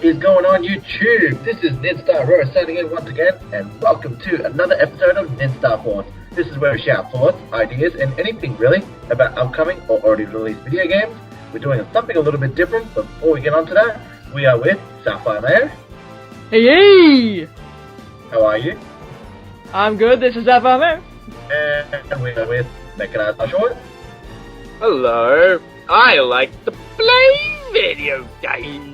is going on YouTube? This is Nin Rose signing in once again, and welcome to another episode of Nin Thoughts. This is where we share thoughts, ideas, and anything really about upcoming or already released video games. We're doing something a little bit different, but before we get on to that, we are with SapphireMayo. Hey! How are you? I'm good, this is SapphireMayo. And we are with MechanisedOshawott. Hello. I like to play video games.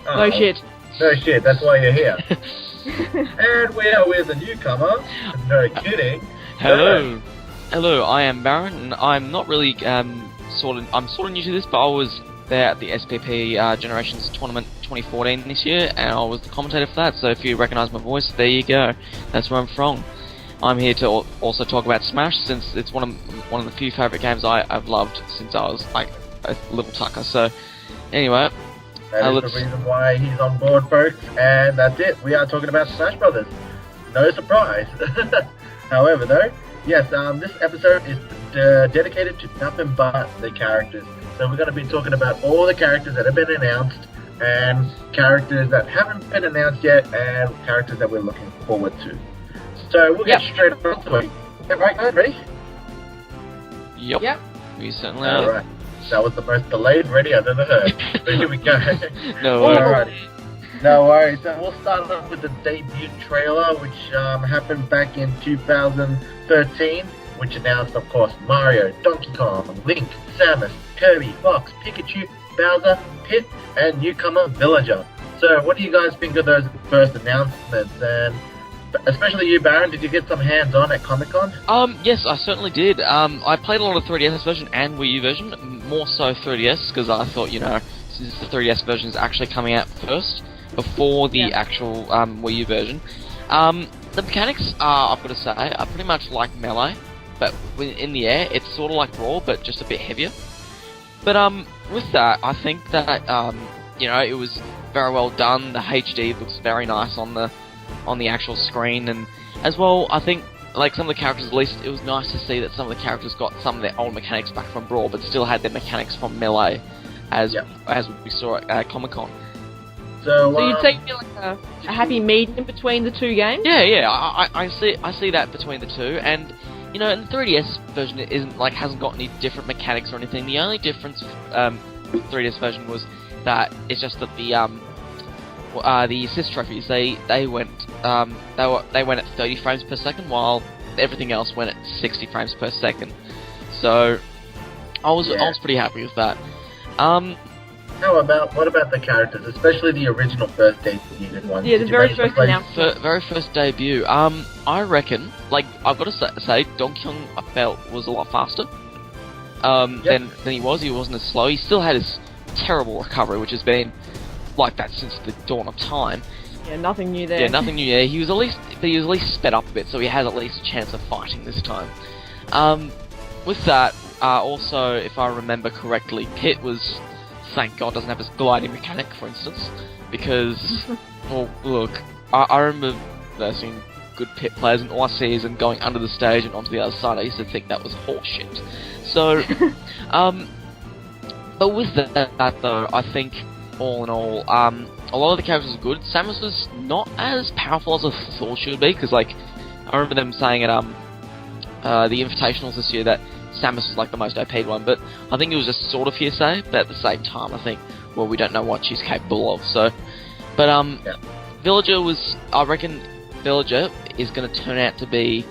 Oh, No shit. No shit, that's why you're here. And we are with a newcomer. No kidding. Hello. Hello, I am Barron, and I'm not really I'm sort of new to this, but I was there at the SPP Generations Tournament 2014 this year, and I was the commentator for that, so if you recognise my voice, there you go. That's where I'm from. I'm here to also talk about Smash, since it's one of the few favourite games I've loved since I was like a little tucker. So, anyway, that is the reason why he's on board, folks. And that's it. We are talking about Smash Brothers. No surprise. However, though, yes, this episode is dedicated to nothing but the characters. So we're going to be talking about all the characters that have been announced, and characters that haven't been announced yet, and characters that we're looking forward to. So we'll get straight on to it. Yeah, right, guys, ready? Yep. We certainly All are. right. That was the most delayed ready I've ever heard. But here we go. No Alright. No worries. So we'll start off with the debut trailer, which happened back in 2013, which announced, of course, Mario, Donkey Kong, Link, Samus, Kirby, Fox, Pikachu, Bowser, Pit, and newcomer Villager. So what do you guys think of those first announcements? And especially you, Barron, did you get some hands-on at Comic-Con? Yes, I certainly did. I played a lot of 3DS version and Wii U version, more so 3DS, because I thought, since the 3DS version is actually coming out first, before the actual Wii U version. The mechanics, I've got to say, are pretty much like Melee, but in the air, it's sort of like Brawl, but just a bit heavier. But with that, I think that, it was very well done. The HD looks very nice on the actual screen, and as well, I think, like, some of the characters, at least, it was nice to see that some of the characters got some of their old mechanics back from Brawl, but still had their mechanics from Melee, as we saw at Comic-Con. So you'd say you feel like a happy medium between the two games? Yeah, I see that between the two, and, in the 3DS version, it hasn't got any different mechanics or anything. The only difference with the 3DS version was that it's just that the assist trophies, they went at 30 frames per second, while everything else went at 60 frames per second. So I was pretty happy with that. What about the characters, especially the original first debuted ones? Yeah, the very first announcement. Very first debut. I reckon, I've got to say, Donkey Kong, I felt, was a lot faster than he was. He wasn't as slow. He still had his terrible recovery, which has been like that since the dawn of time. Yeah, nothing new there. Yeah, nothing new. Yeah, he was at least sped up a bit, so he has at least a chance of fighting this time. With that, also, if I remember correctly, Pit was, thank God, doesn't have his gliding mechanic, for instance, because, well, look, I remember seeing good Pit players in ORCs and going under the stage and onto the other side. I used to think that was horseshit. So, but with that though, I think, all in all, a lot of the characters are good. Samus was not as powerful as I thought she would be, because, I remember them saying at the Invitationals this year that Samus was, the most OP'd one, but I think it was just sort of hearsay, but at the same time, I think, well, we don't know what she's capable of, so... But, Villager I reckon Villager is going to turn out to be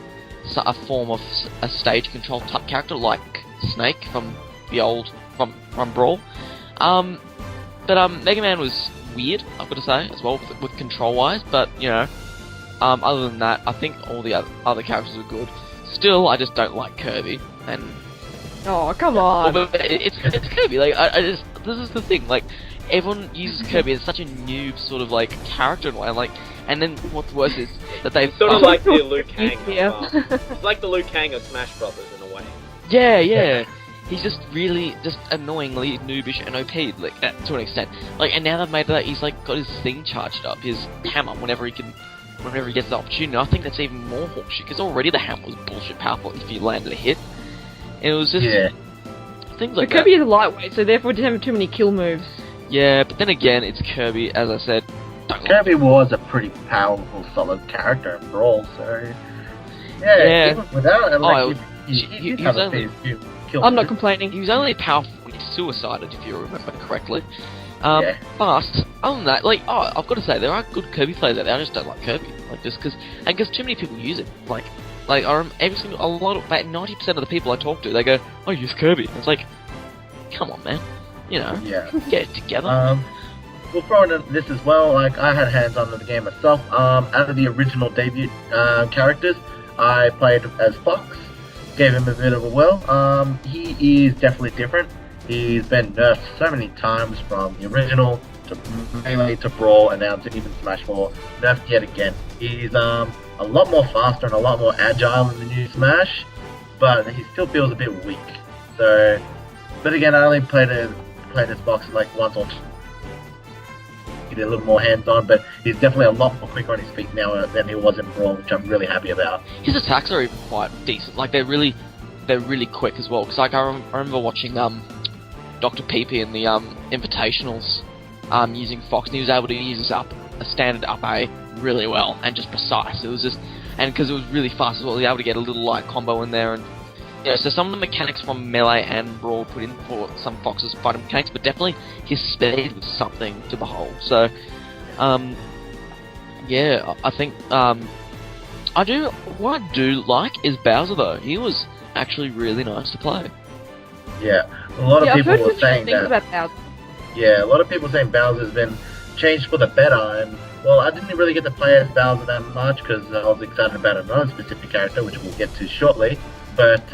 a form of a stage control type character, like Snake from the old, from Brawl. But Mega Man was weird, I've got to say, as well, with control-wise, but, other than that, I think all the other characters are good. Still, I just don't like Kirby, and... Oh, come on! Well, but it's Kirby, this is the thing, everyone uses Kirby as such a noob sort of, character in a way, and then what's worse is that they've... Sort of like the Liu Kang it's like the Liu Kang of Smash Brothers, in a way. Yeah. He's just really, annoyingly noobish and OP, to an extent. And now they've made that he's, got his thing charged up, his hammer, whenever he gets the opportunity. I think that's even more horseshit, because already the hammer was bullshit powerful if you landed a hit. And it was just... Things like Kirby is lightweight, so therefore it doesn't have too many kill moves. Yeah, but then again, it's Kirby, as I said. Kirby was a pretty powerful, solid character in Brawl, so... Yeah. Even without it, he was only... I'm not complaining. He was only powerful when he suicided, if you remember correctly. But, other than that, like, I've got to say, there are good Kirby players out there, I just don't like Kirby. Like, just because too many people use it. Like about 90% of the people I talk to, they go, I use Kirby. It's like, come on, man. You know, get it together. We'll throw in this as well, like, I had hands on the game myself. Out of the original debut characters, I played as Fox, gave him a bit of a whirl. He is definitely different. He's been nerfed so many times, from the original to Melee to Brawl, and now to even Smash 4. Nerfed yet again. He's a lot more faster and a lot more agile in the new Smash, but he still feels a bit weak. So, but again, I only played this box like once or twice. He did a little more hands-on, but he's definitely a lot more quicker on his feet now than he was in Brawl, which I'm really happy about. His attacks are even quite decent. Like, they're really quick as well. Because like I remember watching Dr. PP in the Invitationals using Fox, and he was able to use a standard up A really well and just precise. It was just, and because it was really fast as well, he was able to get a little light combo in there. And yeah, so some of the mechanics from Melee and Brawl put in for some Fox's fighting mechanics, but definitely his speed was something to behold. So, yeah, I think what I do like is Bowser though. He was actually really nice to play. Yeah, a lot of people were saying that. About Bowser. Yeah, a lot of people saying Bowser's been changed for the better, and well, I didn't really get to play as Bowser that much because I was excited about another specific character, which we'll get to shortly. But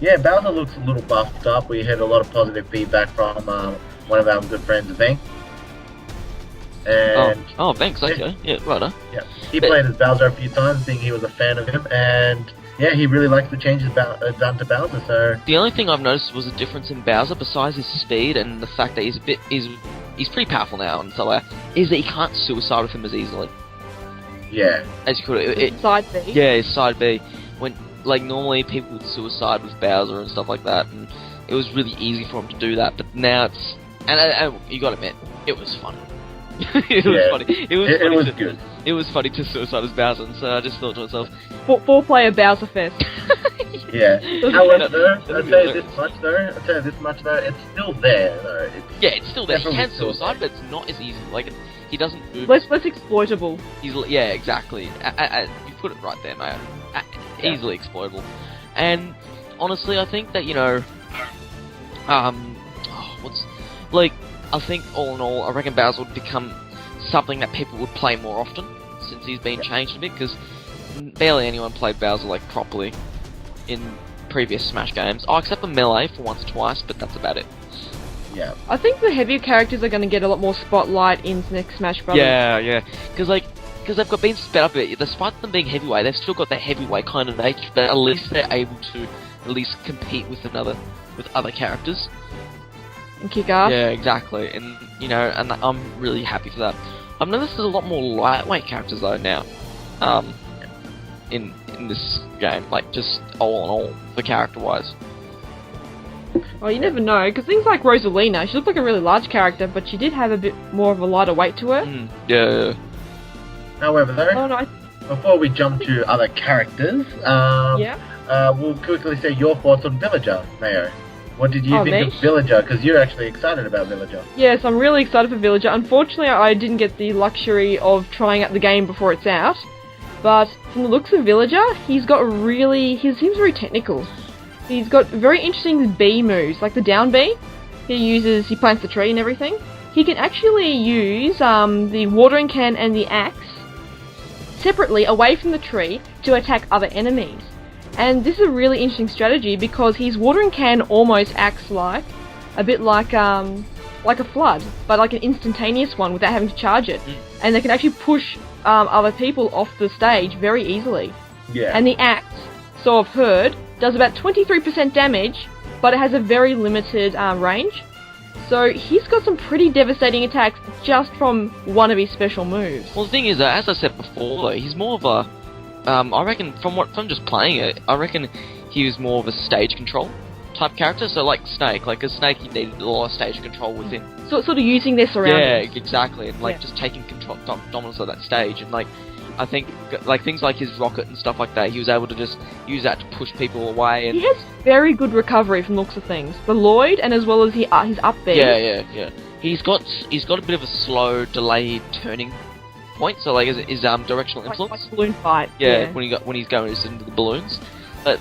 yeah, Bowser looks a little buffed up. We had a lot of positive feedback from one of our good friends, Vink. And thanks. Okay, yeah, right. Yeah, he played as Bowser a few times, saying he was a fan of him, and yeah, he really likes the changes done to Bowser. So the only thing I've noticed was a difference in Bowser, besides his speed and the fact that he's pretty powerful now and stuff like that, is that you can't suicide with him as easily. Yeah, as you could. Side B. Yeah, it's side B. When like normally people would suicide with Bowser and stuff like that, and it was really easy for him to do that. But now it's and you got to admit, it was funny. It was funny. It was good. It was funny to suicide as Bowser, and so I just thought to myself, four-player Bowser Fest. Yeah. However, I'll tell you this much though, it's still there though. It's still there. He can suicide, but it's not as easy. Like he doesn't do less exploitable. Yeah, exactly. You put it right there, mate. Easily exploitable. And honestly, I think that I think all in all, I reckon Bowser would become something that people would play more often since he's been changed a bit, because barely anyone played Bowser like properly in previous Smash games. Except for Melee for once or twice, but that's about it. Yeah. I think the heavier characters are going to get a lot more spotlight in next Smash Brothers. Yeah. Because they've been sped up a bit. Despite them being heavyweight, they've still got that heavyweight kind of nature, but at least they're able to at least compete with other characters. And kick ass. Yeah, exactly. And and I'm really happy for that. I've noticed there's a lot more lightweight characters though now, in this game. Like just all in all, for character-wise. Well, you never know, because things like Rosalina, she looked like a really large character, but she did have a bit more of a lighter weight to her. Yeah. However, though, before we jump to other characters, we'll quickly say your thoughts on Villager, Mayo. What did you think of Villager? Because you're actually excited about Villager. Yes, I'm really excited for Villager. Unfortunately, I didn't get the luxury of trying out the game before it's out. But from the looks of Villager, he seems very technical. He's got very interesting B moves, like the down B. He plants the tree and everything. He can actually use the watering can and the axe separately away from the tree to attack other enemies. And this is a really interesting strategy because his watering can almost acts like a bit like a flood, but like an instantaneous one without having to charge it. And they can actually push other people off the stage very easily. Yeah. And the axe, so I've heard, does about 23% damage, but it has a very limited range. So he's got some pretty devastating attacks just from one of his special moves. Well, the thing is, as I said before, though, he's more of a I reckon from just playing it, I reckon he was more of a stage control type character, so like Snake. Like, as Snake, he needed a lot of stage control within. So, sort of using their surroundings. Yeah, exactly, and like just taking control, dominance of that stage, and like I think like things like his rocket and stuff like that, he was able to just use that to push people away. And he has very good recovery from the looks of things. The Lloyd, and as well as his up there. Yeah. He's got a bit of a slow, delayed turning point, so like his directional influence. Like balloon fight. Yeah, when he's going into the balloons. But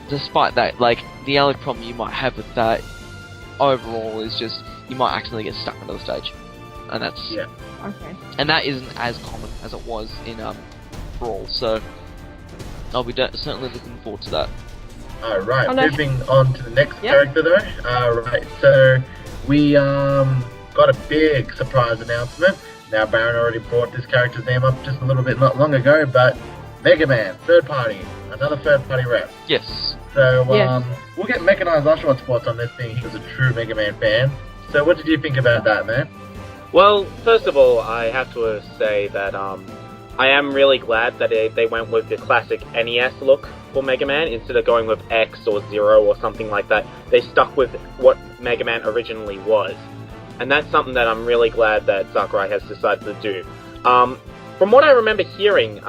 despite that, like the only problem you might have with that overall is just you might accidentally get stuck under the stage, and that's Okay. And that isn't as common as it was in Brawl, so I'll be certainly looking forward to that. Alright, moving on to the next character though. Alright, so we got a big surprise announcement. Now Barron already brought this character's name up just a little bit not long ago, but Mega Man, third party, another third party rep. Yes. So we'll get MechanisedOshawott's thoughts on this, being he was a true Mega Man fan. So what did you think about that, man? Well, first of all, I have to say that I am really glad that they went with the classic NES look for Mega Man instead of going with X or Zero or something like that. They stuck with what Mega Man originally was. And that's something that I'm really glad that Sakurai has decided to do. From what I remember hearing,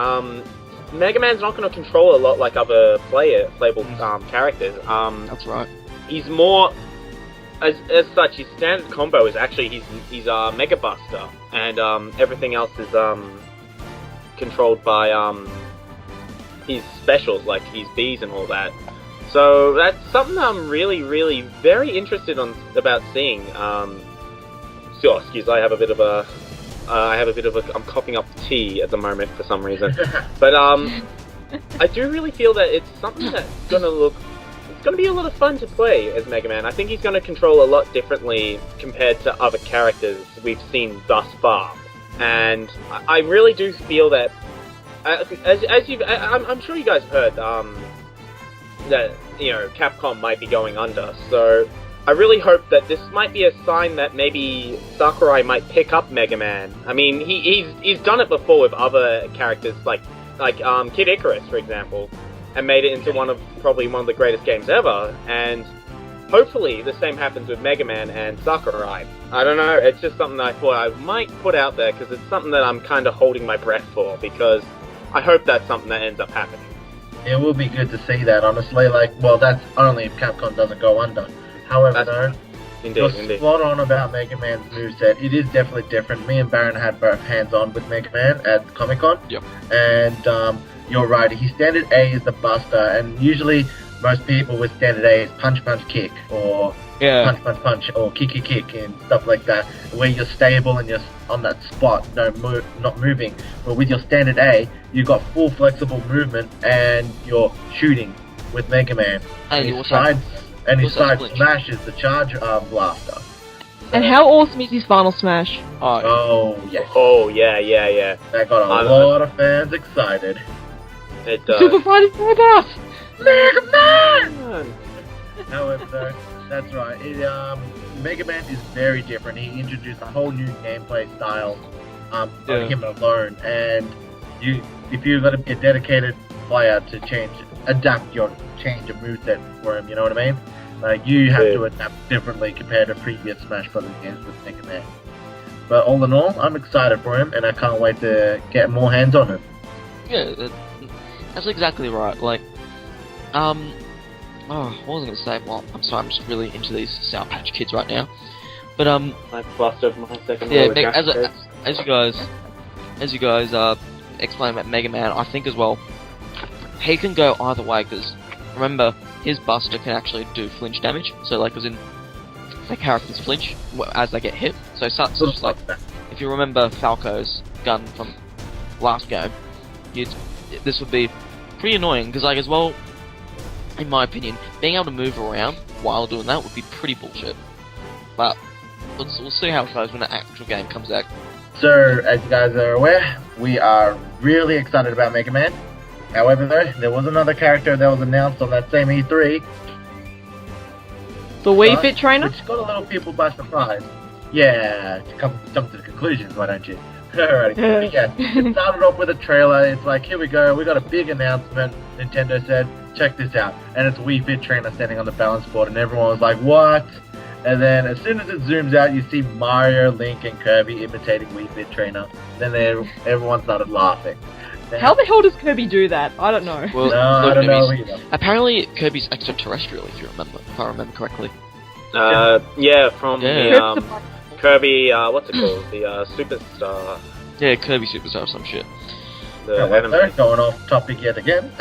Mega Man's not going to control a lot like other playable characters. That's right. He's more... As such, his standard combo is actually he's Mega Buster, and everything else is controlled by his specials, like his Bs and all that. So that's something I'm really, really very interested about seeing. Excuse, I have a bit of a I'm coughing up tea at the moment for some reason, but I do really feel that it's something that's gonna be a lot of fun to play as Mega Man. I think he's gonna control a lot differently compared to other characters we've seen thus far, and I really do feel that, I'm sure you guys heard that Capcom might be going under. So I really hope that this might be a sign that maybe Sakurai might pick up Mega Man. I mean, he's done it before with other characters like Kid Icarus, for example, and made it into probably one of the greatest games ever, and hopefully the same happens with Mega Man and Sakurai. I don't know, it's just something I thought I might put out there, because it's something that I'm kind of holding my breath for, because I hope that's something that ends up happening. It will be good to see that, honestly. That's only if Capcom doesn't go under. However, you're spot on about Mega Man's moveset. It is definitely different. Me and Barron had both hands-on with Mega Man at Comic-Con. Yep. And, you're right, his standard A is the Buster, and usually most people with standard A is punch, punch, kick, or punch, punch, punch, or kick, kick, kick, and stuff like that, where you're stable and you're on that spot, not moving. But with your standard A, you've got full flexible movement, and you're shooting with Mega Man. And his side smash is the charge blaster. And how awesome is his final smash? Oh, yes. Oh, yeah. That got a lot of fans excited. It does. Super Fighting Robot! Mega Man! However, that's right. Mega Man is very different. He introduced a whole new gameplay style on him alone. And if you're going to be a dedicated player to change a moveset for him, you know what I mean? Like, you have to adapt differently compared to previous Smash Brothers games with Mega Man. But all in all, I'm excited for him, and I can't wait to get more hands on him. Yeah, that's exactly right. Like, what was I going to say? Well, I'm sorry, I'm just really into these Sour Patch Kids right now. But I busted my second. Yeah, as you guys explained about Mega Man, I think as well, he can go either way, because remember, his Buster can actually do flinch damage. So, like, as in, the characters flinch as they get hit. So, just like, if you remember Falco's gun from last game, this would be pretty annoying, because, like, as well, in my opinion, being able to move around while doing that would be pretty bullshit. But we'll see how it goes when the actual game comes out. So, as you guys are aware, we are really excited about Mega Man. However, though, there was another character that was announced on that same E3. The Wii Fit Trainer? Which got a little people by surprise. Yeah, jump to the conclusions, why don't you? Alrighty. Yeah, it started off with a trailer. It's like, here we go, we got a big announcement. Nintendo said, check this out. And it's Wii Fit Trainer standing on the balance board, and everyone was like, what? And then as soon as it zooms out, you see Mario, Link, and Kirby imitating Wii Fit Trainer. Then everyone started laughing. How the hell does Kirby do that? I don't know. Well, No, I don't know either. Apparently, Kirby's extraterrestrial, if I remember correctly. From Yeah. the Kirby, what's it called? The Superstar. Yeah, Kirby Superstar or some shit. The Yeah, anime. they're going off topic yet again.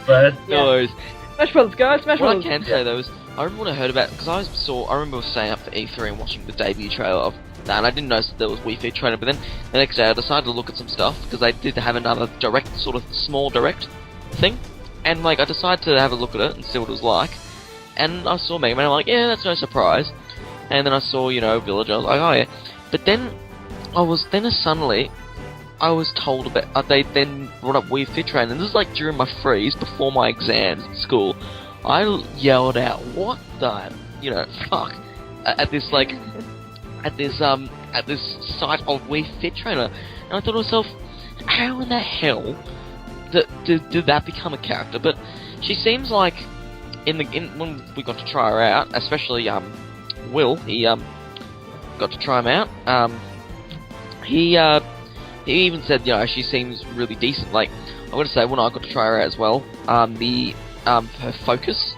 But No worries. Smash Brothers, guys, Smash What I Brothers. can say though is, I remember when I heard about, because I remember staying up for E3 and watching the debut trailer of that, and I didn't notice that there was Wii Fit Trainer, but then the next day I decided to look at some stuff, because they did have another direct, sort of small direct thing, and like, I decided to have a look at it and see what it was like, and I saw Mega Man, I'm like, yeah, that's no surprise, and then I saw, Villager, I was like, oh yeah, but then, suddenly, I was told about, they then brought up Wii Fit Trainer, and this is like during my freeze, before my exams at school. I yelled out, what the, fuck, at this site of Wii Fit Trainer, and I thought to myself, how in the hell did that become a character? But she seems like, when we got to try her out, especially, Will, he, got to try him out, he even said, she seems really decent. Like, I gotta say, when I got to try her out as well, her focus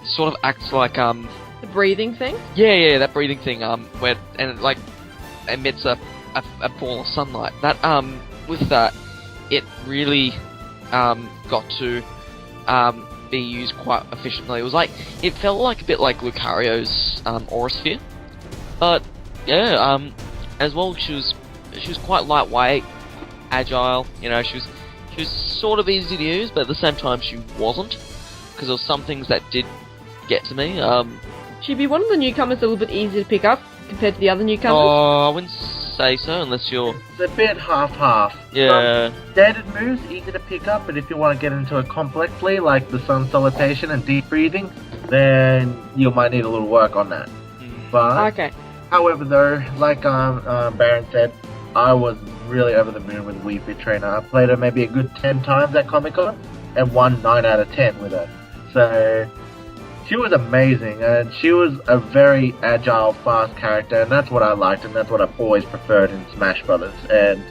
sort of acts like, The breathing thing? yeah, that breathing thing, where, and it, like, emits a ball of sunlight. That, with that, it really, got to, be used quite efficiently. It was like, it felt like a bit like Lucario's, Aura Sphere. But, yeah, as well, she was quite lightweight, agile, she was sort of easy to use, but at the same time she wasn't, because there were some things that did get to me. She'd be one of the newcomers a little bit easier to pick up compared to the other newcomers. Oh, I wouldn't say so, unless you're... it's a bit half-half. Yeah. Some standard moves, easy to pick up, but if you want to get into it complexly, like the sun salutation and deep breathing, then you might need a little work on that. But, Okay. however though, like Barron said, I was really over the moon with Wii Fit Trainer. I played her maybe a good 10 times at Comic-Con, and won 9 out of 10 with her. So, she was amazing, and she was a very agile, fast character, and that's what I liked, and that's what I've always preferred in Smash Brothers. And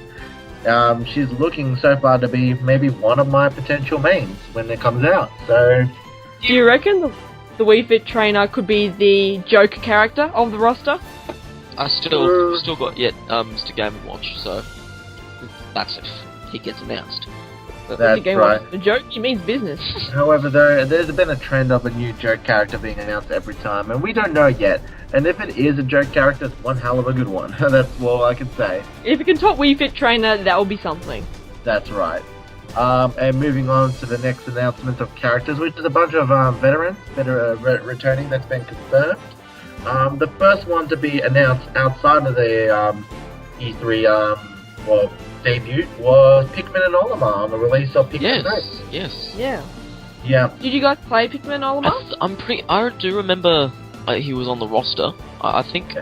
she's looking so far to be maybe one of my potential mains when it comes out. So, Do you reckon the Wii Fit Trainer could be the Joker character of the roster? I still got yet, Mr. Game & Watch, so that's if he gets announced. that's Game right. The joke, he means business. However, there's been a trend of a new joke character being announced every time, and we don't know yet. And if it is a joke character, it's one hell of a good one. That's all I can say. If it can top Wii Fit Trainer, that will be something. That's right. And moving on to the next announcement of characters, which is a bunch of veterans that are returning that's been confirmed. The first one to be announced outside of the E3 debut was Pikmin and Olimar on the release of Pikmin 3. Yes. Yeah. Yeah. Did you guys play Pikmin Olimar? I do remember he was on the roster. I think.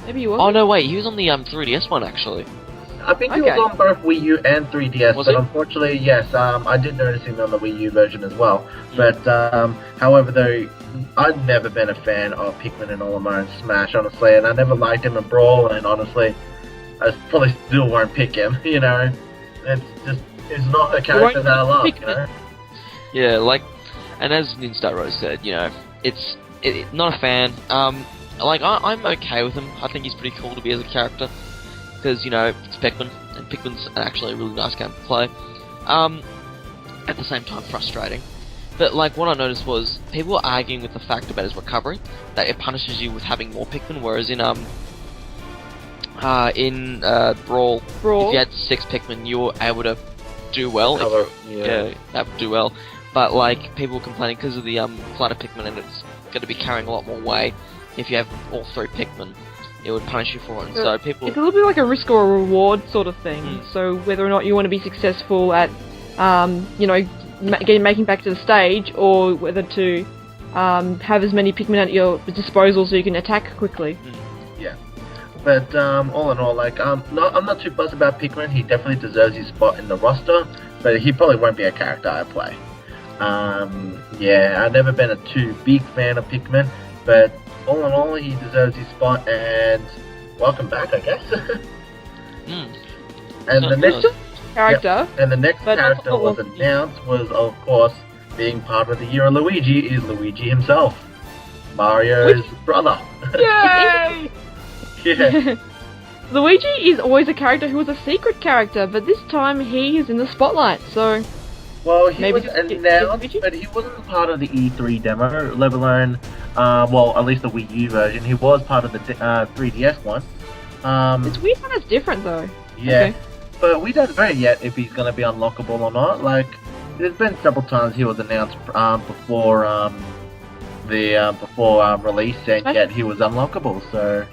Maybe you was. Oh no, wait, he was on the 3DS one actually. I think he was on both Wii U and 3DS, Was but he? unfortunately, yes, I did notice him on the Wii U version as well. But, however, though, I've never been a fan of Pikmin and Olimar and Smash, honestly, and I never liked him in Brawl, and honestly, I probably still won't pick him, it's not a character that I love, Yeah, like, and as Nin Rose said, it's not a fan. I'm okay with him. I think he's pretty cool to be as a character. Because, it's Pikmin, and Pikmin's actually a really nice game to play. At the same time, frustrating. But, what I noticed was, people were arguing with the fact about his recovery, that it punishes you with having more Pikmin, whereas in Brawl, if you had 6 Pikmin, you were able to do well. That would do well. But, people were complaining because of the flood of Pikmin, and it's going to be carrying a lot more weight. If you have all 3 Pikmin, it would punish you for it, and so people... It's a little bit like a risk or a reward sort of thing. So whether or not you want to be successful at, making back to the stage, or whether to have as many Pikmin at your disposal so you can attack quickly. Yeah. But all in all, I'm not too buzzed about Pikmin. He definitely deserves his spot in the roster, but he probably won't be a character I play. Yeah, I've never been a too big fan of Pikmin, but all in all, he deserves his spot, and welcome back, I guess. And So the next Character. and the next But character that's was not- announced was, of course, being part of the year of Luigi is Luigi himself, Mario's brother. Yay! Yeah. Luigi is always a character who was a secret character, but this time he is in the spotlight, so... Well, he Maybe was just get announced, Luigi? but he wasn't part of the E3 demo, let alone, well, at least the Wii U version. He was part of the 3DS one. It's weird how that's different, though. Yeah, Okay. but we don't know yet if he's going to be unlockable or not. Like, there's been several times he was announced before release, and yet he was unlockable. So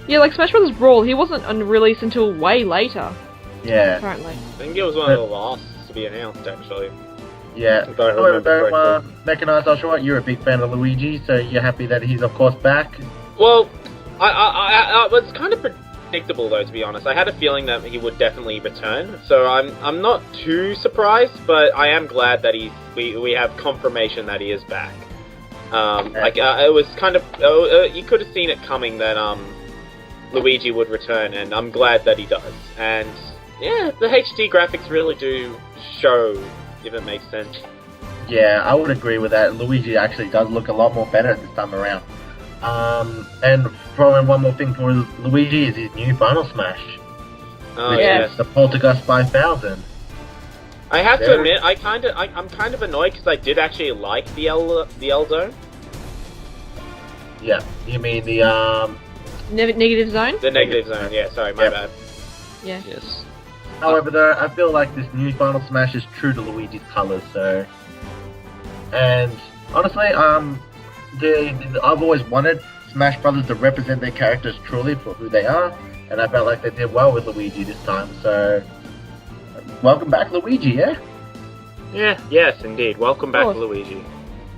Yeah, like Smash Bros. Brawl, he wasn't released until way later, yeah, apparently. I think it was one of the last to be announced, actually. yeah. If I However, remember though, correctly. MechanisedOshawott, you're a big fan of Luigi, so you're happy that he's of course back. Well, I was kind of predictable though, to be honest. I had a feeling that he would definitely return, so I'm not too surprised, but I am glad that we have confirmation that he is back. It was kind of you could have seen it coming that Luigi would return, and I'm glad that he does. And yeah, the HD graphics really do show, if it makes sense. Yeah, I would agree with that. Luigi actually does look a lot more better this time around. And probably one more thing for Luigi is his new Final Smash, Oh which yeah. yes. is the Poltergust 5000. I have to There- admit, I'm kind of annoyed because I did actually like the L Zone, Yeah, you mean the Negative zone? the negative zone. Yeah, sorry, my Yep. bad. Yeah. Yes. However, though, I feel like this new Final Smash is true to Luigi's colors. So, and honestly, I've always wanted Smash Brothers to represent their characters truly for who they are, and I felt like they did well with Luigi this time. So, welcome back, Luigi. Yeah, Yeah, yes, indeed. Welcome back, course. Luigi.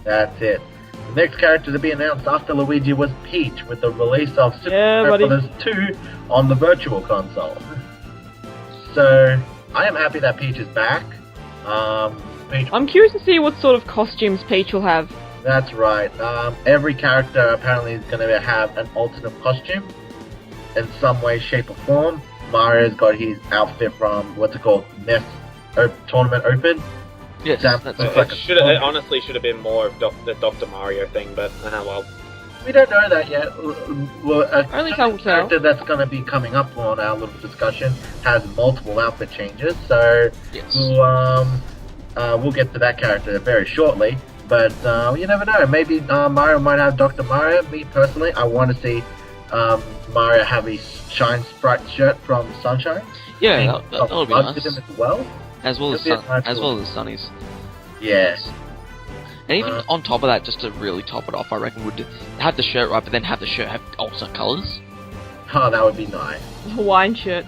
that's it. The next character to be announced after Luigi was Peach, with the release of Super Yeah, Mario buddy. Bros. 2 on the Virtual Console. So, I am happy that Peach is back. Peach, I'm curious to see what sort of costumes Peach will have. that's right. Every character apparently is going to have an alternate costume in some way, shape, or form. Mario's got his outfit from, what's it called, NES Tournament Open. Yes. Damn. That's Looks right. like It honestly should have been more of the Dr. Mario thing, but well. We don't know that yet. Well, Only time will tell. character that's going to be coming up on our little discussion has multiple outfit changes, so Yes. we'll get to that character very shortly. But you never know. Maybe Mario might have Dr. Mario. Me personally, I want to see Mario have his Shine Sprite shirt from Sunshine. Yeah, And that would be Bug nice. with him as well. As well as It'll be a nice as little- well as Sunny's. Yes. And even on top of that, just to really top it off, I reckon would have the shirt right, but then have the shirt have alternate colours. Oh, that would be nice. Hawaiian shirt.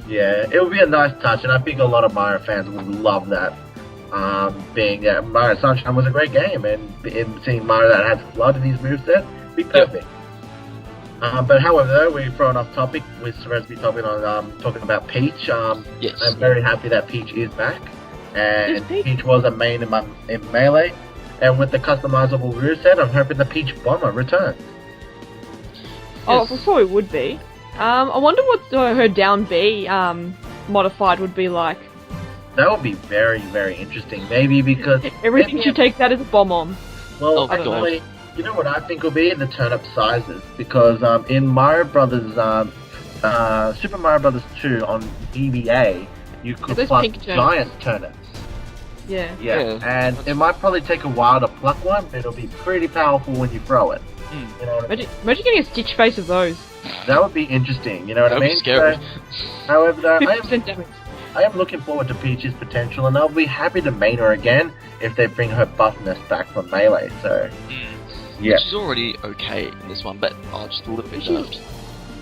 Yeah, it would be a nice touch, and I think a lot of Mario fans would love that. Being that Mario Sunshine was a great game, and seeing Mario that has flood in his moveset would be perfect. But however, though, we're thrown off topic. We're supposed to be talking about Peach. Yes. I'm very happy that Peach is back, and Is Peach- Peach was a main in Melee. And with the customizable moveset, I'm hoping the Peach Bomber returns. Oh, Yes. I thought it would be. I wonder what her down B modified would be like. That would be very, very interesting. Maybe because Everything she takes out is a bomb on. well, Oh, God. actually, you know what I think will be the turnip sizes, because in Mario Brothers, Super Mario Brothers 2 on DBA, you could Those pluck pink turnips. giant turnips. Yeah. Yeah, Yeah, and it might probably take a while to pluck one, but it'll be pretty powerful when you throw it. Mm. You know what I mean? Imagine getting a Stitch face of those. That would be interesting. You know what I That'd be mean? scary. So, however, though, 50% damage. I am looking forward to Peach's potential, and I'll be happy to main her again if they bring her buffness back from Melee. So, yeah. Which is already okay in this one, but just a little bit nerfed.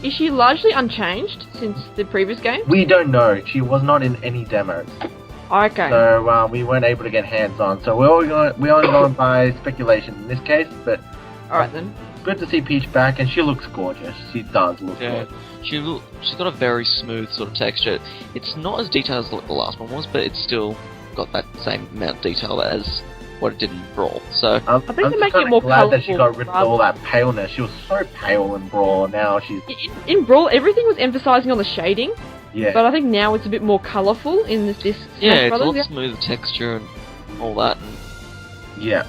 Is she largely unchanged since the previous game? We don't know. She was not in any demos. Okay. So we weren't able to get hands on. So we're only going by speculation in this case, but Alright then. good to see Peach back, and she looks gorgeous. She does look Yeah. gorgeous. She's got a very smooth sort of texture. It's not as detailed as the last one was, but it's still got that same amount of detail as what it did in Brawl. So I think they're making it more glad that she colourful got rid of all rather- that paleness. She was so pale in Brawl. Now she's In Brawl, everything was emphasising on the shading, yeah. but I think now it's a bit more colourful in this Smash yeah, it's a Brothers. lot smoother texture and all that. And Yeah.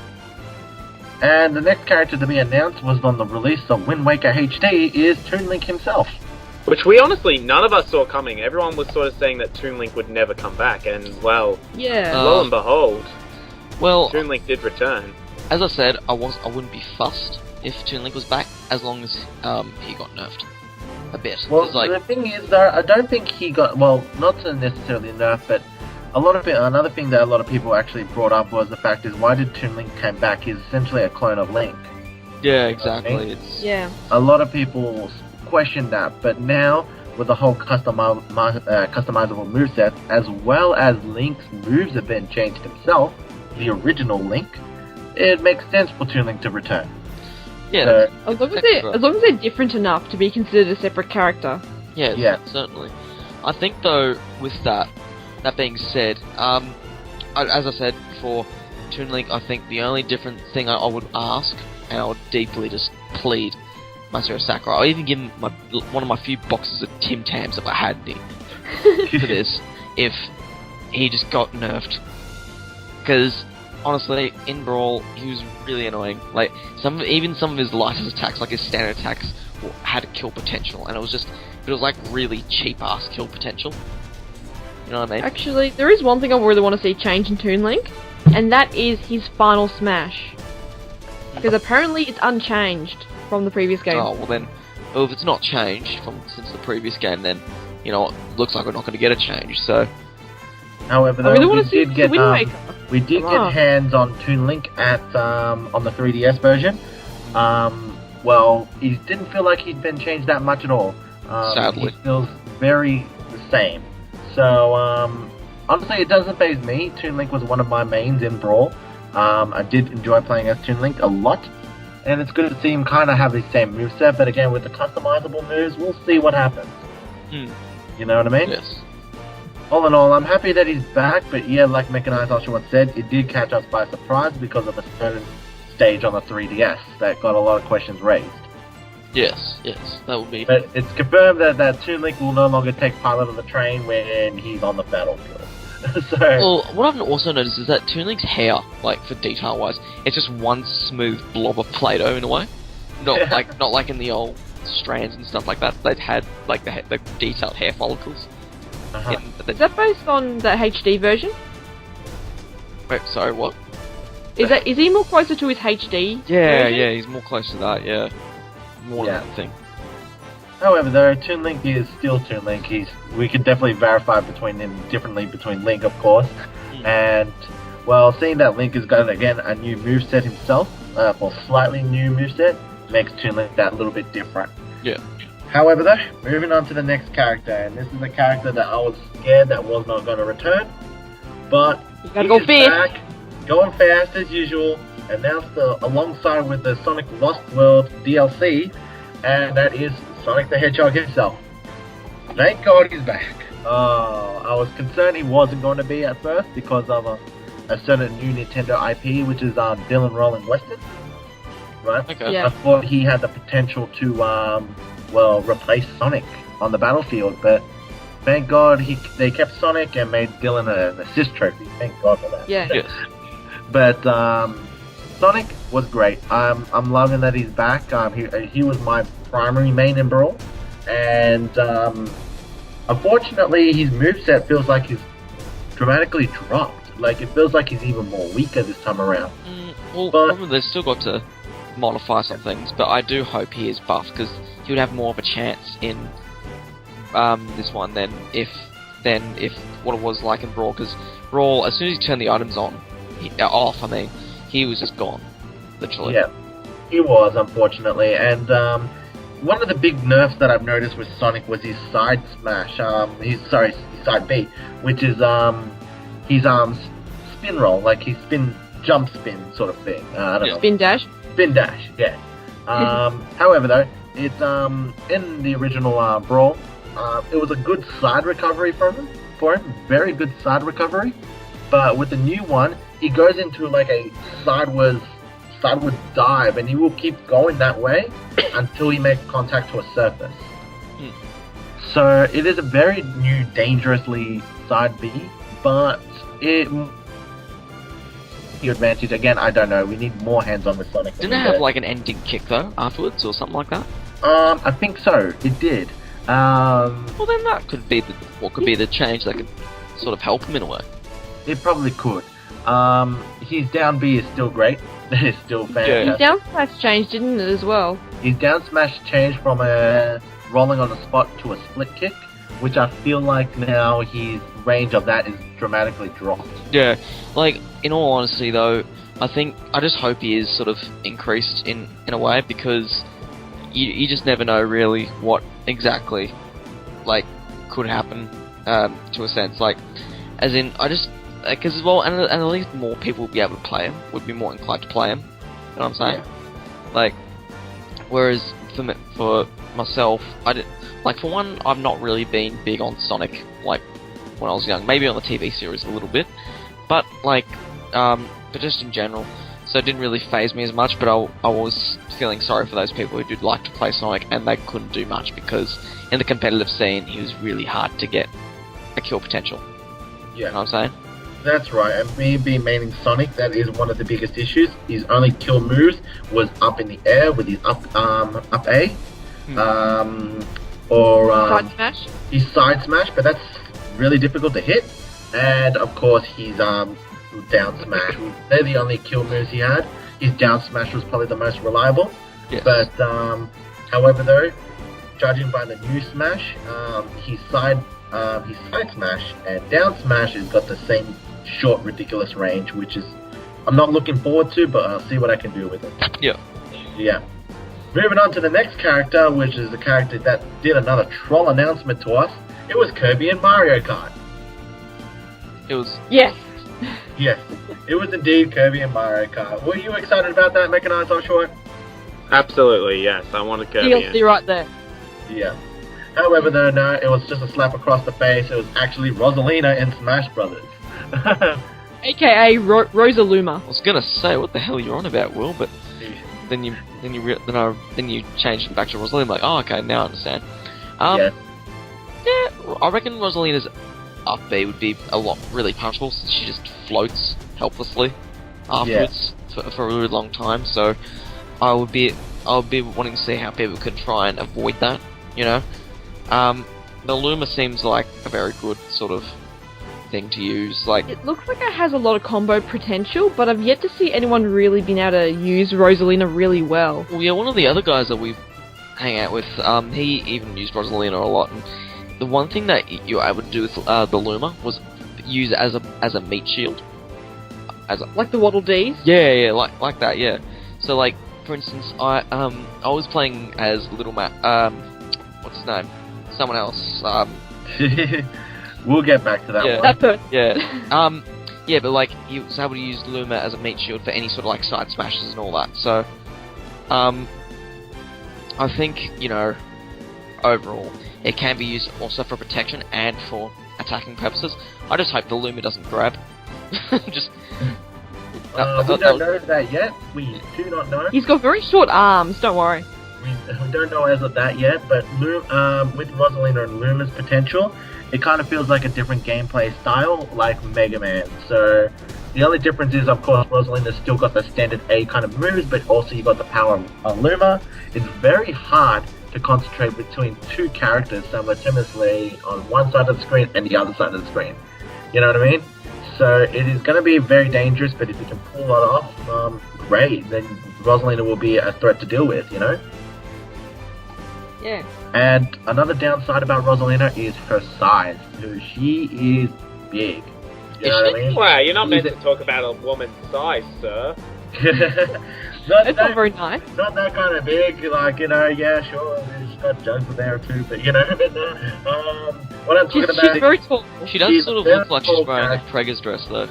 And the next character to be announced was on the release of Wind Waker HD is Toon Link himself. Which we honestly, none of us saw coming. Everyone was sort of saying that Toon Link would never come back, and well, Yeah. lo and behold, well, Toon Link did return. as I said, I wouldn't be fussed if Toon Link was back as long as he got nerfed a bit. Well, 'Cause, like, the thing is, though, I don't think he got, well, not to necessarily nerf, but another thing that a lot of people actually brought up was the fact is, why did Toon Link come back? He's essentially a clone of Link. yeah, exactly. Okay. It's Yeah. A lot of people questioned that, but now, with the whole customizable moveset, as well as Link's moves have been changed himself, the original Link, it makes sense for Toon Link to return. yeah, So, As long as, extra. as long as they're different enough to be considered a separate character. yeah, certainly. I think though, with that being said, as I said before, Toon Link, I think the only different thing I would ask, and I would deeply just plead Masaru Sakurai, I'll even give him one of my few boxes of Tim Tams if I had any for this, if he just got nerfed. Because, honestly, in Brawl, he was really annoying. Like, even some of his lightest attacks, like his standard attacks, had a kill potential, and it was like really cheap-ass kill potential. You know what I mean? Actually, there is one thing I really want to see change in Toon Link, and that is his final smash. Because apparently it's unchanged from the previous game. Oh, well then, if it's not changed since the previous game, then, you know what, looks like we're not going to get a change, so... however, I though, really we want to see did get Wind Waker. we did Come get on. hands on Toon Link at on the 3DS version. Well, he didn't feel like he'd been changed that much at all. Sadly. He feels very the same. So, honestly, it doesn't faze me. Toon Link was one of my mains in Brawl. I did enjoy playing as Toon Link a lot. And it's good to see him kind of have the same moveset, but again, with the customizable moves, we'll see what happens. You know what I mean? Yes. All in all, I'm happy that he's back, but yeah, like MechanisedOshawott said, it did catch us by surprise because of a certain stage on the 3DS that got a lot of questions raised. Yes, that would be... But it's confirmed that Toon Link will no longer take pilot of the train when he's on the battlefield. So, Well, what I've also noticed is that Toon Link's hair, like, for detail-wise, it's just one smooth blob of Play-Doh in a way. Not like in the old strands and stuff like that. They'd had, like, the detailed hair follicles. uh-huh. Is that based on the HD version? Wait, sorry, what? Is he more closer to his HD Yeah, version? yeah, he's more close to that, yeah. More Yeah. than that thing. However, though, Toon Link is still Toon Link. We can definitely verify between Link, of course. And, well, seeing that Link has got, again, a new moveset himself, or slightly new moveset, makes Toon Link that little bit different. Yeah. However, though, moving on to the next character, and this is a character that I was scared that was not going to return, but You gotta he go is fast. back, going fast as usual, announced alongside with the Sonic Lost World DLC, and that is Sonic the Hedgehog himself. Thank God he's back. I was concerned he wasn't going to be at first because of a certain new Nintendo IP, which is Dylan Rolling Western. Right? Okay. Yeah. I thought he had the potential to, replace Sonic on the battlefield, but thank God they kept Sonic and made Dylan an assist trophy. Thank God for that. Yeah. Yes. But Sonic was great. I'm loving that he's back. He was my primary main in Brawl, and unfortunately his moveset feels like he's dramatically dropped. Like it feels like he's even more weaker this time around. Well, But- remember, they've still got to modify some things, but I do hope he is buffed, because he would have more of a chance in this one than if what it was like in Brawl, because Brawl, as soon as you turn the items on, he was just gone, literally. Yeah, he was, unfortunately. And one of the big nerfs that I've noticed with Sonic was his side smash. His side B, which is his spin roll, like his jump spin sort of thing. I don't know. Spin dash. Spin dash, yeah. However, though, it's in the original Brawl, it was a good side recovery for him. Very good side recovery. but with the new one, he goes into like a sideways dive, and he will keep going that way until he makes contact to a surface. So it is a very new, dangerously side B, but the advantage again, I don't know. We need more hands-on with Sonic. Didn't it have like an ending kick though afterwards, or something like that? I think so. It did. Well, then that could be the change that could sort of help him in a way. It probably could. His down B is still great. It's still fantastic. His down smash changed, didn't it, as well? His down smash changed from a rolling on the spot to a split kick, which I feel like now his range of that is dramatically dropped. Yeah, like, in all honesty though, I just hope he is sort of increased in a way, because you just never know really what exactly, like, could happen, to a sense, like, as in, I just, because as well, and at least more people would be able to play him, would be more inclined to play him, you know what I'm saying? Yeah. Like, whereas for myself, like, for one, I've not really been big on Sonic, like, when I was young, maybe on the TV series a little bit, but, like, but just in general, so it didn't really faze me as much, but I was feeling sorry for those people who did like to play Sonic, and they couldn't do much, because in the competitive scene, he was really hard to get a kill potential. Yeah. You know what I'm saying? That's right, and me being maining Sonic, that is one of the biggest issues. His only kill moves was up in the air with his up A, or Side smash? his side smash, but that's really difficult to hit. And of course, his down smash. They're the only kill moves he had. His down smash was probably the most reliable. Yes. But however, though, judging by the new smash, his side smash and down smash has got the same short, ridiculous range, which is I'm not looking forward to, but I'll see what I can do with it. Yeah. Yeah. Moving on to the next character, which is the character that did another troll announcement to us. It was Kirby in Mario Kart. It was... Yes. Yes, it was indeed Kirby in Mario Kart. Were you excited about that, MechanisedOshawott? Absolutely, yes. I wanted Kirby DLC in. right there. Yeah. However, though, no, it was just a slap across the face. It was actually Rosalina in Smash Brothers. AKA Rosaluma. I was gonna say, what the hell are you on about, Will? But then you changed it back to Rosalina. I'm like, oh, okay, now I understand. Yes. Yeah, I reckon Rosalina's up B would be a lot really punishable, since she just floats helplessly afterwards for a really long time. So I would be wanting to see how people could try and avoid that. You know, the Luma seems like a very good sort of thing to use. Like, It looks like it has a lot of combo potential, but I've yet to see anyone really been able to use Rosalina really well. well, yeah, one of the other guys that we hang out with, he even used Rosalina a lot. And the one thing that you were able to do with the Luma was use it as a meat shield. Like the Waddle Dees? Yeah, like that, yeah. So, like, for instance, I was playing as Little Matt, what's his name? Someone else, We'll get back to that Yeah. one. That person. yeah. Yeah, but, like, he was able to use Luma as a meat shield for any sort of, like, side smashes and all that. So, I think, you know, overall, it can be used also for protection and for attacking purposes. I just hope the Luma doesn't grab. Just... we don't know that yet. We do not know. He's got very short arms, don't worry. We don't know as of that yet, but with Rosalina and Luma's potential, it kind of feels like a different gameplay style, like Mega Man. So the only difference is, of course, Rosalina's still got the standard A kind of moves, but also you got the power on Luma. It's very hard to concentrate between two characters simultaneously on one side of the screen and the other side of the screen. You know what I mean? So it is going to be very dangerous, but if you can pull that off, great. Then Rosalina will be a threat to deal with, you know? Yeah. And another downside about Rosalina is her size. She is big. You know what I mean? Wow, you're not meant to talk about a woman's size, sir. It's not very nice. Not that kind of big, like, you know, yeah, sure, she's got jugs there too, but, you know, what I'm talking about... She's very tall. She does sort of look like she's wearing a Prager's dress, though.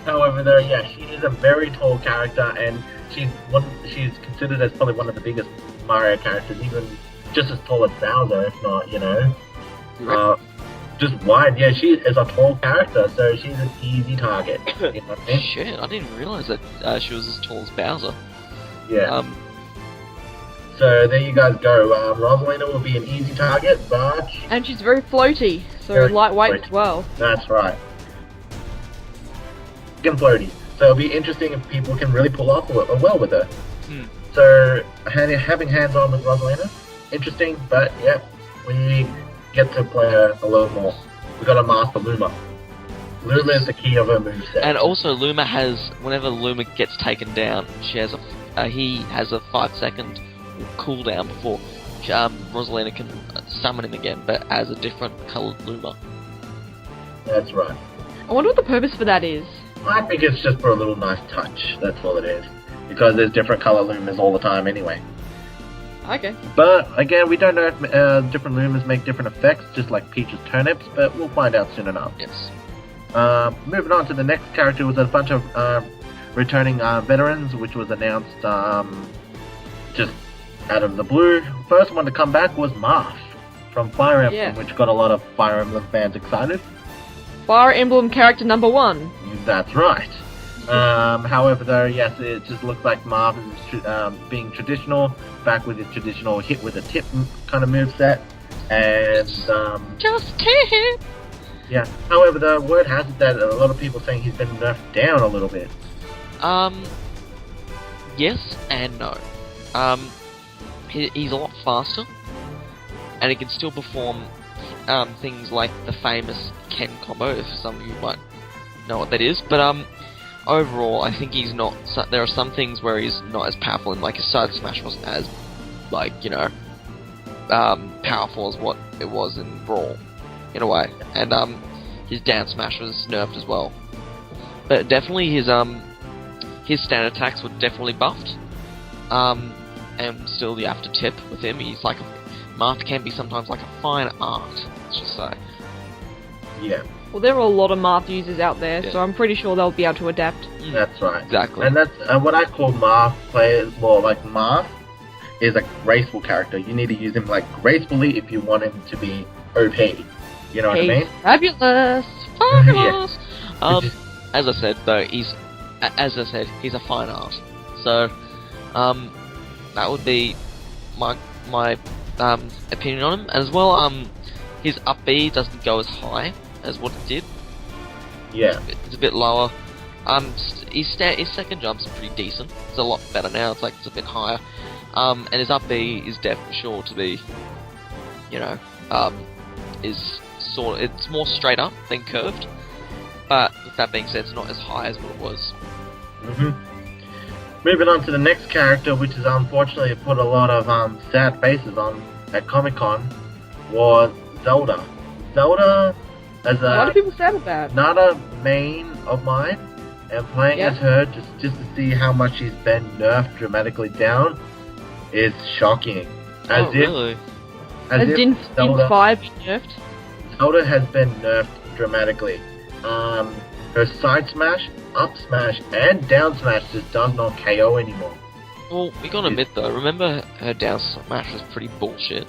However, though, yeah, she is a very tall character, and she's considered as probably one of the biggest Mario characters, even just as tall as Bowser, if not, you know. just wide. Yeah, she is a tall character, so she's an easy target. You know what I mean? Shit, I didn't realize that she was as tall as Bowser. Yeah. So there you guys go. Rosalina will be an easy target, but... And she's very floaty, so Very lightweight floaty. as well. That's right. And floaty. So it'll be interesting if people can really pull off well with her. So having hands-on with Rosalina, interesting, but yeah, we get to play her a little more. We gotta master Luma. Luma is the key of her moveset. And also, Luma has, whenever Luma gets taken down, he has a 5-second cooldown before Rosalina can summon him again, but as a different coloured Luma. That's right. I wonder what the purpose for that is. I think it's just for a little nice touch, that's all it is. Because there's different colour Lumas all the time anyway. Okay. But, again, we don't know if different Lumas make different effects, just like Peach's turnips, but we'll find out soon enough. Yes. Moving on to the next character was a bunch of returning veterans, which was announced just out of the blue. First one to come back was Marth from Fire Emblem, which got a lot of Fire Emblem fans excited. Fire Emblem character number 1. That's right. However, though, yes, it just looks like Marth is being traditional, back with his traditional hit with a tip kind of moveset, and Just tip! yeah. However, the word has it that a lot of people saying he's been nerfed down a little bit. Yes and no. He's a lot faster, and he can still perform things like the famous Ken combo, if some of you might know what that is. But overall, I think he's not. There are some things where he's not as powerful, and like his side smash wasn't as, like, powerful as what it was in Brawl, in a way. And his down smash was nerfed as well. But definitely his stand attacks were definitely buffed. And still the after tip with him, he's like Marth can be sometimes like a fine art, let's just say. Yeah. Well, there are a lot of Marth users out there, so I'm pretty sure they'll be able to adapt. That's right. Exactly. And that's what I call Marth players. Well, like Marth is a graceful character. You need to use him like gracefully if you want him to be OP. You know what I mean? Fabulous! Fabulous! As I said though, he's a fine art. So, that would be my opinion on him. As well, his up B doesn't go as high as what it did. Yeah. It's a bit lower. His second jump's pretty decent. It's a lot better now. It's a bit higher. And his up B is definitely sure to be, it's more straight up than curved. But with that being said, it's not as high as what it was. Moving on to the next character, which is unfortunately put a lot of sad faces on at Comic-Con, was Zelda. Zelda, as A lot of people said about. not a main of mine, and playing as her just to see how much she's been nerfed dramatically down is shocking. Really? As in Zelda, 5 being nerfed? Zelda has been nerfed dramatically. Her side smash, up smash, and down smash just does not KO anymore. Well, we gotta admit though, remember her down smash was pretty bullshit.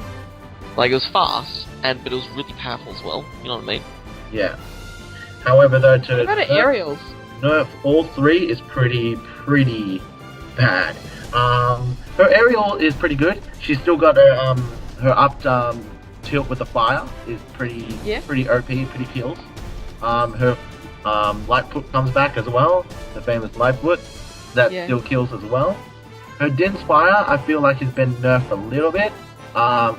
Like, it was fast, but it was really powerful as well, you know what I mean? Yeah. However, though, What about her aerials? nerf all 3 is pretty bad. Her aerial is pretty good. She's still got her up tilt with the fire is pretty OP, pretty kills. Her light foot comes back as well, the famous light foot that still kills as well. Her Din's fire, I feel like has been nerfed a little bit.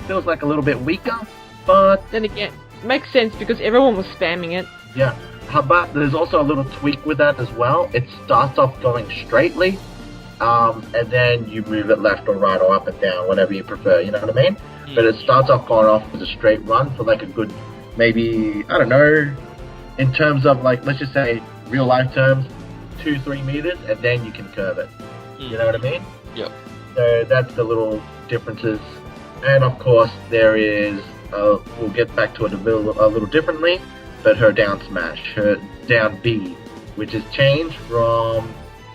Feels like a little bit weaker, but Then again, makes sense because everyone was spamming it. yeah. But there's also a little tweak with that as well. It starts off going straightly, and then you move it left or right or up and down, whatever you prefer, you know what I mean? But it starts off going off with a straight run for like a good, maybe, I don't know, in terms of like, let's just say real life terms, 2-3 meters, and then you can curve it. You know what I mean? Yep. So that's the little differences. And of course there is, we'll get back to it a little differently, but her down smash, her down B, which is changed from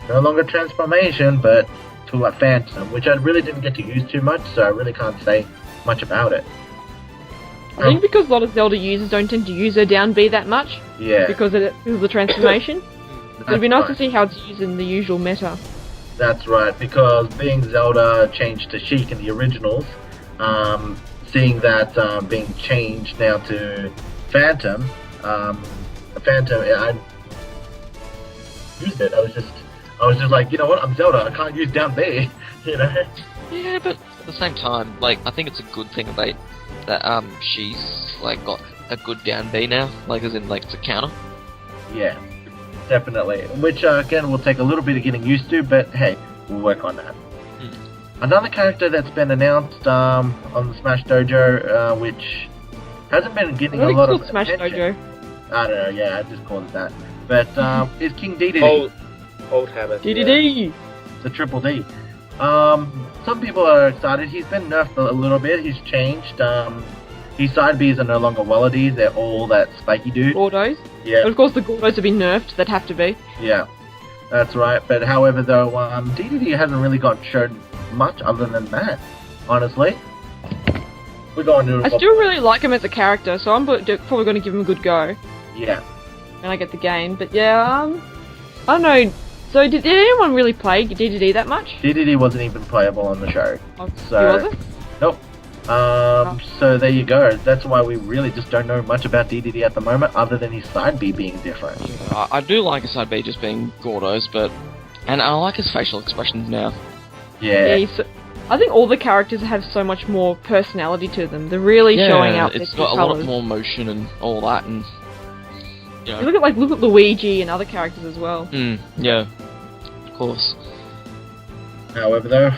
no longer transformation, but to a phantom, which I really didn't get to use too much, so I really can't say much about it. I think because a lot of Zelda users don't tend to use her down B that much. Yeah. Because of the transformation. It'd be nice right. to see how it's used in the usual meta. That's right, because being Zelda changed to Sheik in the originals, seeing that being changed now to Phantom, I used it. I was just like, you know what? I'm Zelda. I can't use down B. You know. Yeah, but at the same time, like, I think it's a good thing that she's like got a good down B now, like as in like it's a counter. Yeah, definitely. Which again will take a little bit of getting used to, but hey, we'll work on that. Another character that's been announced on the Smash Dojo, which hasn't been getting a lot of Smash attention. Dojo. I don't know. Yeah, I just called it that. But is King Dedede. Old habit. DDD! The Triple D. Some people are excited. He's been nerfed a little bit. He's changed. His side Bs are no longer Wallabies. They're all that spiky dude. Gordos. Yeah. But of course the Gordos have been nerfed. They'd have to be. Yeah. That's right. But however, though, DDD hasn't really got shown much other than that. Honestly. We're going to. I still really like him as a character, so I'm probably going to give him a good go Yeah. when I get the game. But yeah, I don't know. So did anyone really play DDD that much? DDD wasn't even playable on the show. Oh, So- he wasn't? Nope. So there you go. That's why we really just don't know much about DDD at the moment, other than his side B being different. I do like his side B just being Gordos, and I like his facial expressions now. Yeah. I think all the characters have so much more personality to them. They're really showing out it's their got true a lot colours. more motion and all that, and you know. You look at Luigi and other characters as well. Yeah, of course. However, though,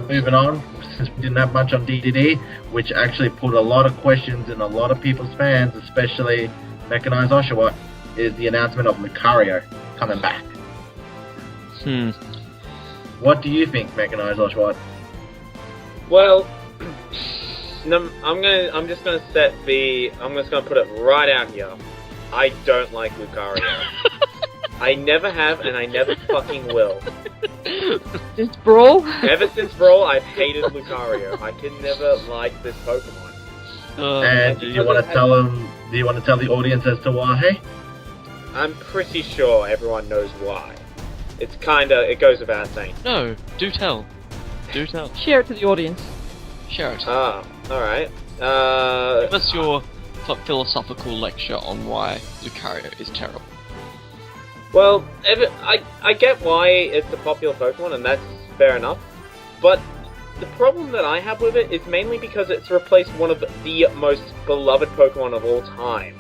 moving on, since we didn't have much on DDD, which actually put a lot of questions in a lot of people's fans, especially MechanisedOshawott, is the announcement of Lucario coming back. What do you think, MechanisedOshawott? Well, I'm just gonna put it right out here. I don't like Lucario. I never have, and I never fucking will. Just Brawl? Ever since Brawl, I've hated Lucario. I can never like this Pokemon. And do you want to tell them? Do you want to tell the audience as to why? I'm pretty sure everyone knows why. It goes without saying. No, do tell. Do tell. Share it to the audience. Share it. Alright. Give us your philosophical lecture on why Lucario is terrible. Well, I get why it's a popular Pokemon, and that's fair enough. But the problem that I have with it is mainly because it's replaced one of the most beloved Pokemon of all time.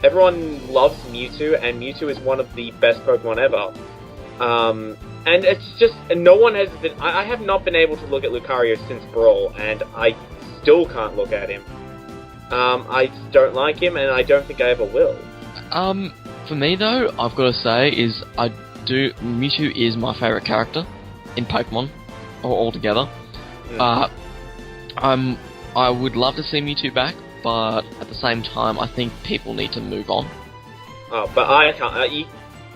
Everyone loves Mewtwo, and Mewtwo is one of the best Pokemon ever. And it's just, no one has been, I have not been able to look at Lucario since Brawl, and I still can't look at him. I don't like him, and I don't think I ever will. For me though, I've got to say Mewtwo is my favourite character in Pokemon, or altogether. I would love to see Mewtwo back, but at the same time, I think people need to move on. Oh, but I can't,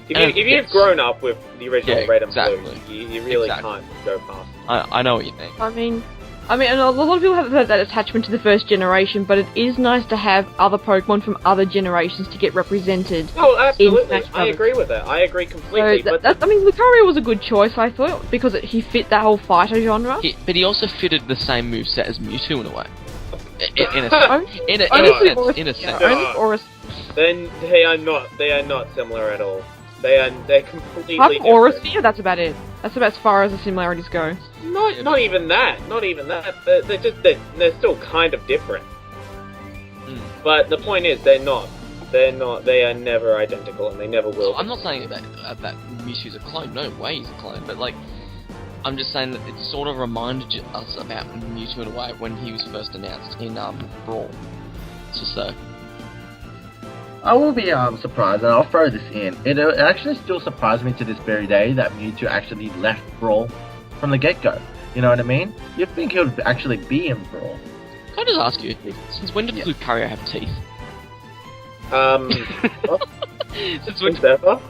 if you've grown up with the original Red and exactly. Blue, you really can't go past it. I know what you mean. I mean, and a lot of people have that attachment to the first generation, but it is nice to have other Pokemon from other generations to get represented. Oh, absolutely. In Smash I Brothers. agree with that. I agree completely. So I mean, Lucario was a good choice, I thought, because he fit that whole fighter genre. But he also fitted the same moveset as Mewtwo in a way. In a sense. Then they are not similar at all. They're completely Apart from different. Aura Sphere, that's about it. That's about as far as the similarities go. Not even that. They're still kind of different. But the point is, they are never identical, and they never will. So I'm not saying that Mewtwo's a clone. No way he's a clone. But like, I'm just saying that it sort of reminded us about Mewtwo in a way when he was first announced in Brawl. It's just so. I will be surprised, and I'll throw this in. It actually still surprised me to this very day that Mewtwo actually left Brawl from the get-go. You know what I mean? You'd think he would actually be in Brawl. Can I just ask you, since when did Lucario have teeth? Since when? Ever?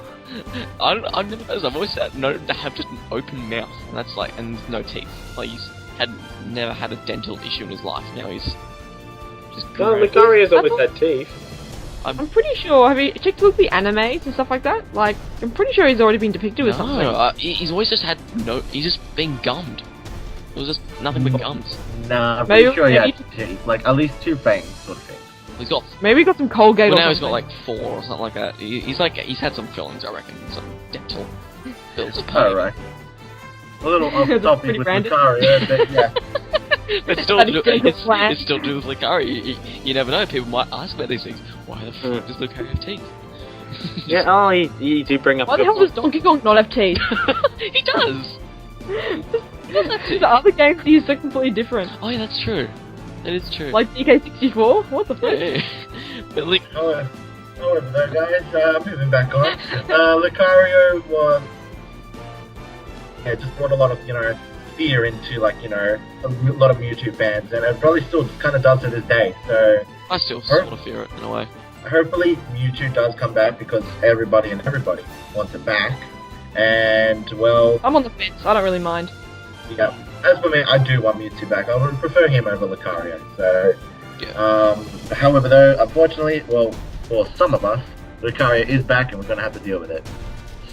I've never noticed. I've always said no to have just an open mouth, and that's like, and no teeth. Like he's never had a dental issue in his life. Now he's Just No, gross. Lucario's always had teeth. I'm pretty sure. Have you checked out the animes and stuff like that? Like, I'm pretty sure he's already been depicted with something. He's always just had he's just been gummed. It was just nothing but gums. Nah, I'm Maybe- pretty sure he maybe- had teeth. Like, at least 2 fangs, sort of thing. He's got. Maybe he got some Colgate Well, or now he's something. got like 4 or something like that. He's had some fillings, I reckon, some dental bills paid. Alright. A little off That's topic pretty with random. Lucario, but yeah. But still, That is still the plan. it's still do with Lucario. You never know. People might ask about these things. Why the fuck does Lucario have teeth? Yeah, oh, you do bring up Why a the good hell does point. Donkey Kong not have teeth? He does. The other games he is so completely different. Oh yeah, that's true. That is true. Like DK64? What the fuck? yeah. But like, However though, guys, moving back on, Lucario was, just brought a lot of, fear into, like, a lot of Mewtwo fans, and it probably still kind of does to this day, so I still sort of fear it in a way. hopefully Mewtwo does come back, because everybody wants it back, and, well, I'm on the fence. I don't really mind. yeah, as for me, I do want Mewtwo back. I would prefer him over Lucario, so, Yeah. however though, unfortunately, well, for some of us, Lucario is back, and we're going to have to deal with it,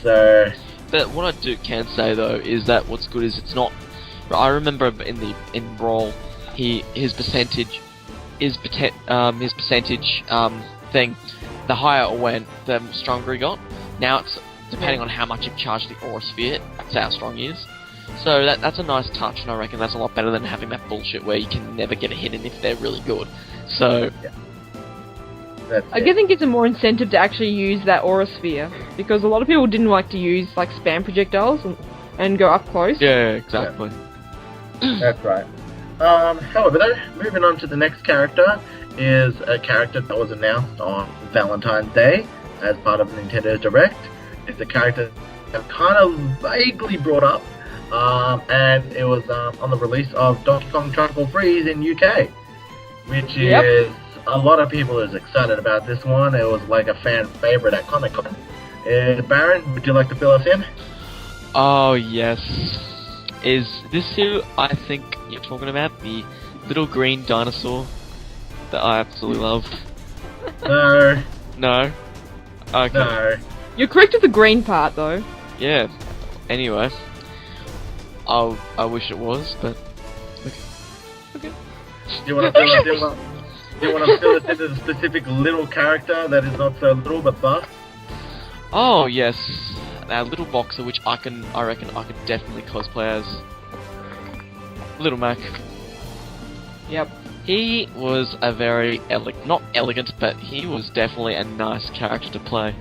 so... But what I can say though is that what's good is it's not. I remember in Brawl, his percentage thing, the higher it went, the stronger he got. Now it's depending on how much you've charged the Aura Sphere. That's how strong he is. So that's a nice touch, and I reckon that's a lot better than having that bullshit where you can never get a hit in if they're really good. So. I think it's a more incentive to actually use that Aura Sphere, because a lot of people didn't like to use like spam projectiles and go up close. Yeah, exactly. That's right. However, though, moving on to the next character is a character that was announced on Valentine's Day as part of Nintendo's Direct. It's a character that kind of vaguely brought up, and it was on the release of Donkey Kong Tropical Freeze in UK, which is a lot of people is excited about this one. It was like a fan favorite at Comic Con. Barron, would you like to fill us in? Oh yes. Is this who I think you're talking about? The little green dinosaur that I absolutely love? No. No? Okay. No. You're correct with the green part though. Yeah. Anyway. I wish it was, but... Do you want to fill us in? Do you want to fill us into the specific little character that is not so little but buff? Oh yes. Our little boxer, which I reckon I could definitely cosplay as Little Mac. Yep. He was a very not elegant, but he was definitely a nice character to play.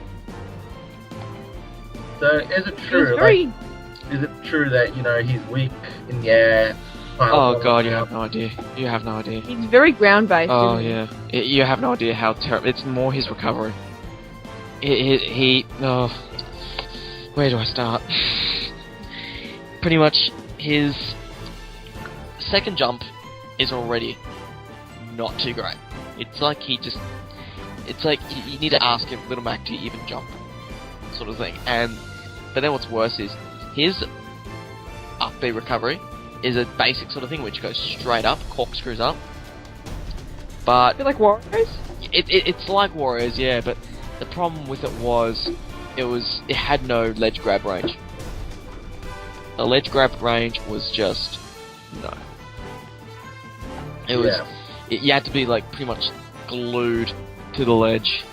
So is it It was true? very. Is it true that he's weak in the air? Oh god, you have no idea. You have no idea. He's very ground based. Oh yeah, you have no idea how terrible. It's more his recovery. Oh, where do I start? Pretty much, his second jump is already not too great. It's like you need to ask him, Little Mac, to even jump, sort of thing. But then what's worse is his up B recovery is a basic sort of thing which goes straight up, corkscrews up. But I feel like Warriors. it's like Warriors, yeah. But the problem with it had no ledge grab range. The ledge grab range was just no. It was you had to be like pretty much glued to the ledge.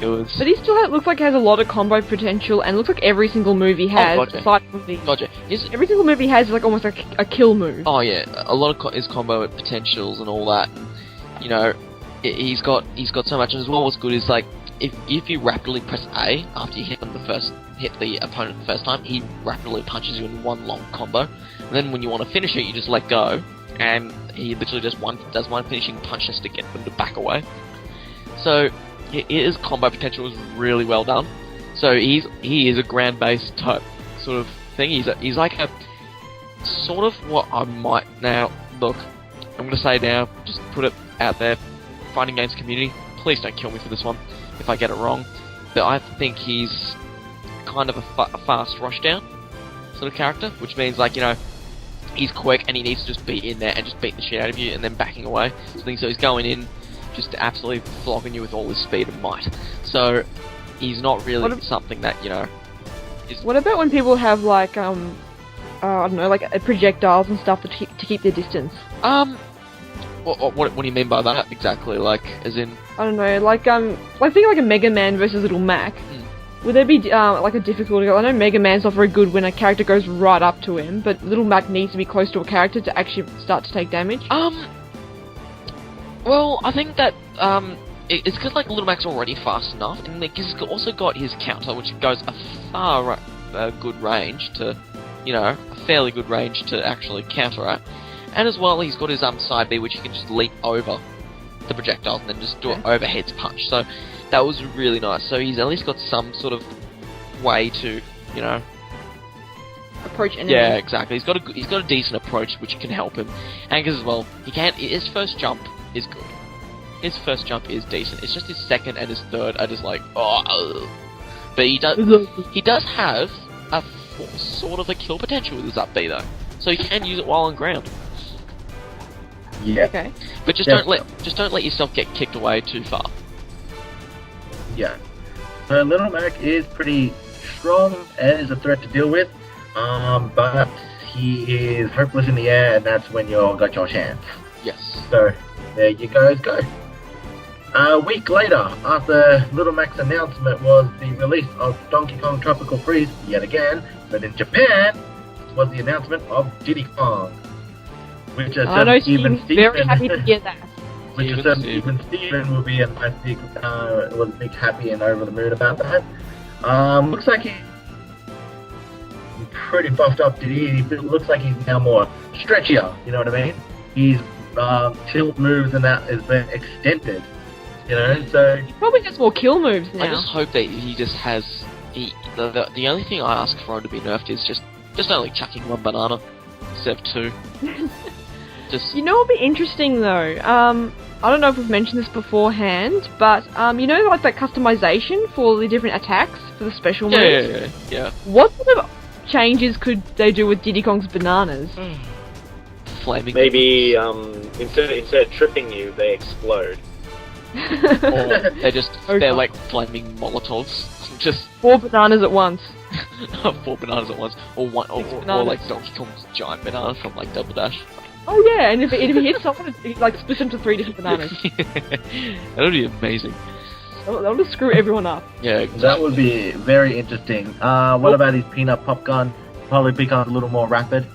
It was. But he still looks like he has a lot of combo potential, and looks like every single move he has, gotcha. aside from the... Gotcha. Every single move he has is like almost like a kill move. Oh yeah, a lot of his combo potentials and all that. He's got so much. And as well, what's good is like if you rapidly press A after you hit the opponent the first time, he rapidly punches you in one long combo. And then when you want to finish it, you just let go, and he literally does one finishing punch just to get them to back away. So his combo potential is really well done. So he is a ground based type sort of thing. He's like a sort of what I might now look. I'm gonna say now, just put it out there, fighting games community. Please don't kill me for this one if I get it wrong. But I think he's kind of a fast rushdown sort of character, which means like he's quick and he needs to just be in there and just beat the shit out of you and then backing away. So he's going in, just absolutely flogging you with all his speed and might. So he's not really something that, you know... What about when people have, like, I don't know, like projectiles and stuff to keep their distance? What do you mean by that exactly? Like, as in... I don't know, like think like a Mega Man versus Little Mac. Would there be, like a difficulty? I know Mega Man's not very good when a character goes right up to him, but Little Mac needs to be close to a character to actually start to take damage? Well, I think that, it's because, like, Little Mac's already fast enough, and like, he's also got his counter, which goes a good range to, you know, a fairly good range to actually counter at. And as well, he's got his side B, which he can just leap over the projectiles and then just do an overhead punch. So that was really nice. So he's at least got some sort of way to, you know, approach enemies. Yeah, exactly. He's got a decent approach which can help him. And his his first jump is good. His first jump is decent. It's just his second and his third are just like, oh. But he does have a sort of a kill potential with his up B though. So you can use it while on ground. Yeah. Okay. But just don't let yourself get kicked away too far. Yeah. Little Mac is pretty strong and is a threat to deal with. But he is hopeless in the air, and that's when you've got your chance. Yes. So there you guys go. A week later, after Little Mac's announcement, was the release of Donkey Kong Tropical Freeze yet again, but in Japan was the announcement of Diddy Kong, which is even Steven. Very happy to hear that. Which is even Steven will be a nice big, was big happy and over the moon about that. Looks like he's pretty buffed up. Diddy. It looks like he's now more stretchier. You know what I mean? He's tilt moves and that has been extended. You know, so he probably has more kill moves now. I just hope that he just has. The only thing I ask for him to be nerfed is just only chucking one banana instead of two. You know what would be interesting though? I don't know if we've mentioned this beforehand, but you know, like that customization for the different attacks for the special moves. Yeah. What sort of changes could they do with Diddy Kong's bananas? Flaming. Maybe instead of tripping you, they explode. Or they're like flaming molotovs. Just 4 bananas at once. 4 bananas at on't, or like Donkey Kong's giant banana from like Double Dash. Oh yeah, and if he hits someone, it like splits him to 3 different bananas. That would be amazing. That'll just screw everyone up. Yeah, exactly. That would be very interesting. What about his peanut pop gun? Probably becomes a little more rapid.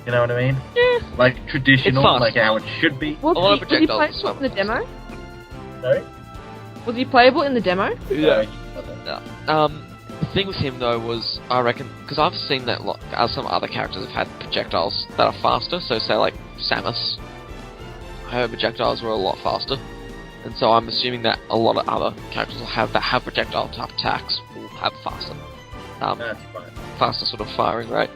You know what I mean? Yeah. Like traditional, like how it should be. Was he playable in the demo? Sorry? Was he playable in the demo? Yeah. The thing with him though was, I reckon, because I've seen that some other characters have had projectiles that are faster. So say like Samus, her projectiles were a lot faster, and so I'm assuming that a lot of other characters will have projectile type attacks will have faster, That's fine. faster sort of firing rate.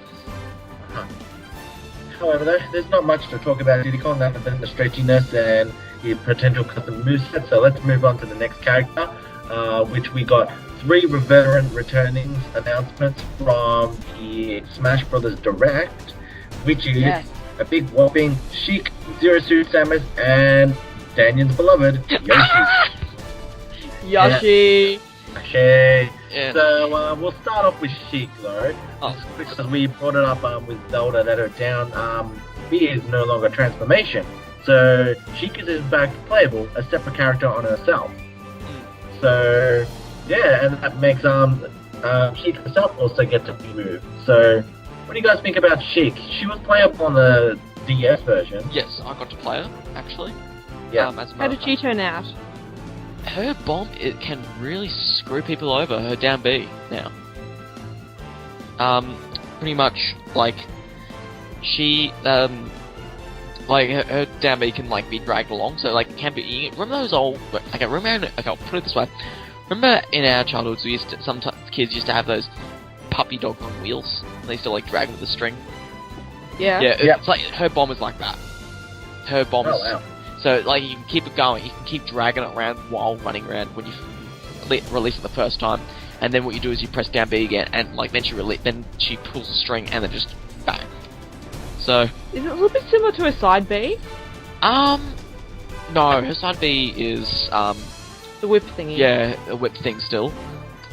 However, there's not much to talk about Diddy Kong other than the stretchiness and his potential custom moveset. So let's move on to the next character, which we got 3 veteran returning announcements from the Smash Bros. Direct, which is a big whopping Sheik, Zero Suit Samus, and Daniel's beloved Yoshi. Yoshi. Yeah. So we'll start off with Sheik though, because we brought it up with Zelda that are down. B is no longer transformation, so Sheik is in fact playable, a separate character on herself. So yeah, and that makes Sheik herself also get to be moved. So what do you guys think about Sheik? She was playable on the DS version. Yes, I got to play her actually. Yeah. How did she turn out? Her bomb, it can really screw people over, her down B now. Pretty much, like, she, like, her down B can, like, be dragged along, so, like, it can be, remember those old, okay, I'll put it this way, remember in our childhoods, sometimes kids used to have those puppy dogs on wheels, and they used to, like, drag them with a string? Yeah. Yeah, it's like, her bomb is like that. Her bomb is... Wow. So, like, you can keep it going, you can keep dragging it around while running around when you release it the first time, and then what you do is you press down B again, and, like, then she pulls the string, and then just bang. So, Is it a little bit similar to a side B? no, her side B is, The whip thingy. yeah, a whip thing still.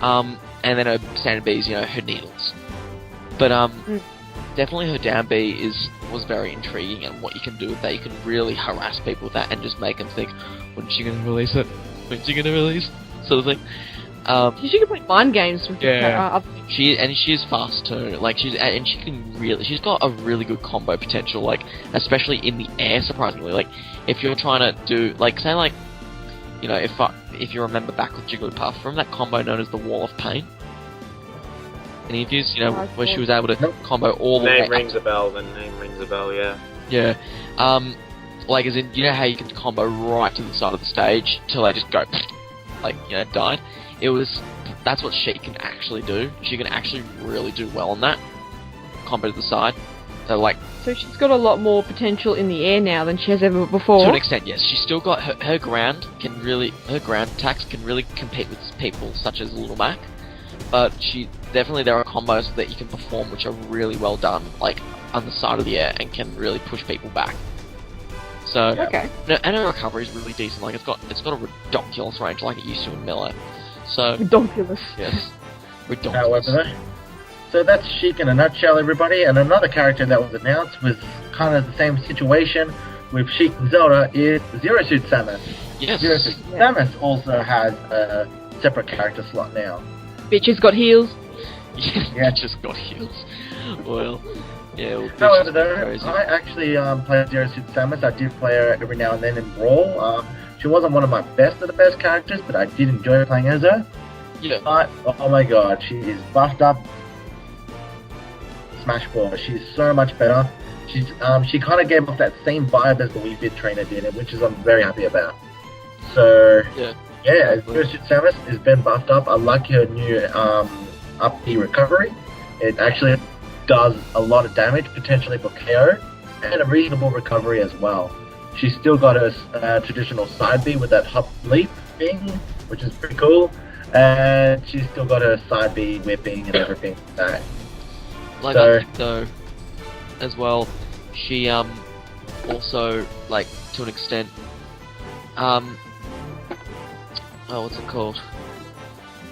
And then her standard B is, you know, her needles. But, definitely her down B was very intriguing, and what you can do with that, you can really harass people with that and just make them think, when's she gonna release it? When's she gonna release? Sort of thing. She can play mind games with Yeah. She is fast too. Like she's got a really good combo potential. Like especially in the air, surprisingly. Like if you're trying to do like say like you know if you remember back with Jigglypuff from that combo known as the Wall of Pain. Any of you, you know, where she was able to combo all the way Name rings a bell. The name rings a bell. Yeah. Yeah. Like as in you know how you can combo right to the side of the stage till they just go like you know died. That's what she can actually do. She can actually really do well on that combo to the side. So like, so she's got a lot more potential in the air now than she has ever before. to an extent, yes. She's still got her ground attacks can really compete with people such as Little Mac. But there are combos that you can perform which are really well done, like on the side of the air, and can really push people back. So Okay. and her recovery is really decent. Like it's got a ridiculous range like it used to in Melee. So Ridiculous. yes, ridiculous. However, so that's Sheik in a nutshell, everybody. And another character that was announced was kind of the same situation with Sheik and Zelda is Zero Suit Samus. Yes. Zero Suit Samus also has a separate character slot now. Bitches got heels. Yeah, just got heals. Well, yeah. Well, However, bitches though, crazy. I actually played Zero Suit Samus. I did play her every now and then in Brawl. She wasn't one of my best of the best characters, but I did enjoy playing as her. Yeah. But, oh my god, she is buffed up. Smash Ball. She's so much better. She kind of gave off that same vibe as the Wii Fit trainer did, which is I'm very happy about. So, Yeah. yeah, Zero Suit Samus has been buffed up. I like her new up B recovery. It actually does a lot of damage, potentially for KO, and a reasonable recovery as well. She's still got her traditional side B with that hop leap thing, which is pretty cool. And she's still got her side B whipping and everything like that. Like So- I think though, as well, she also like to an extent, what's it called?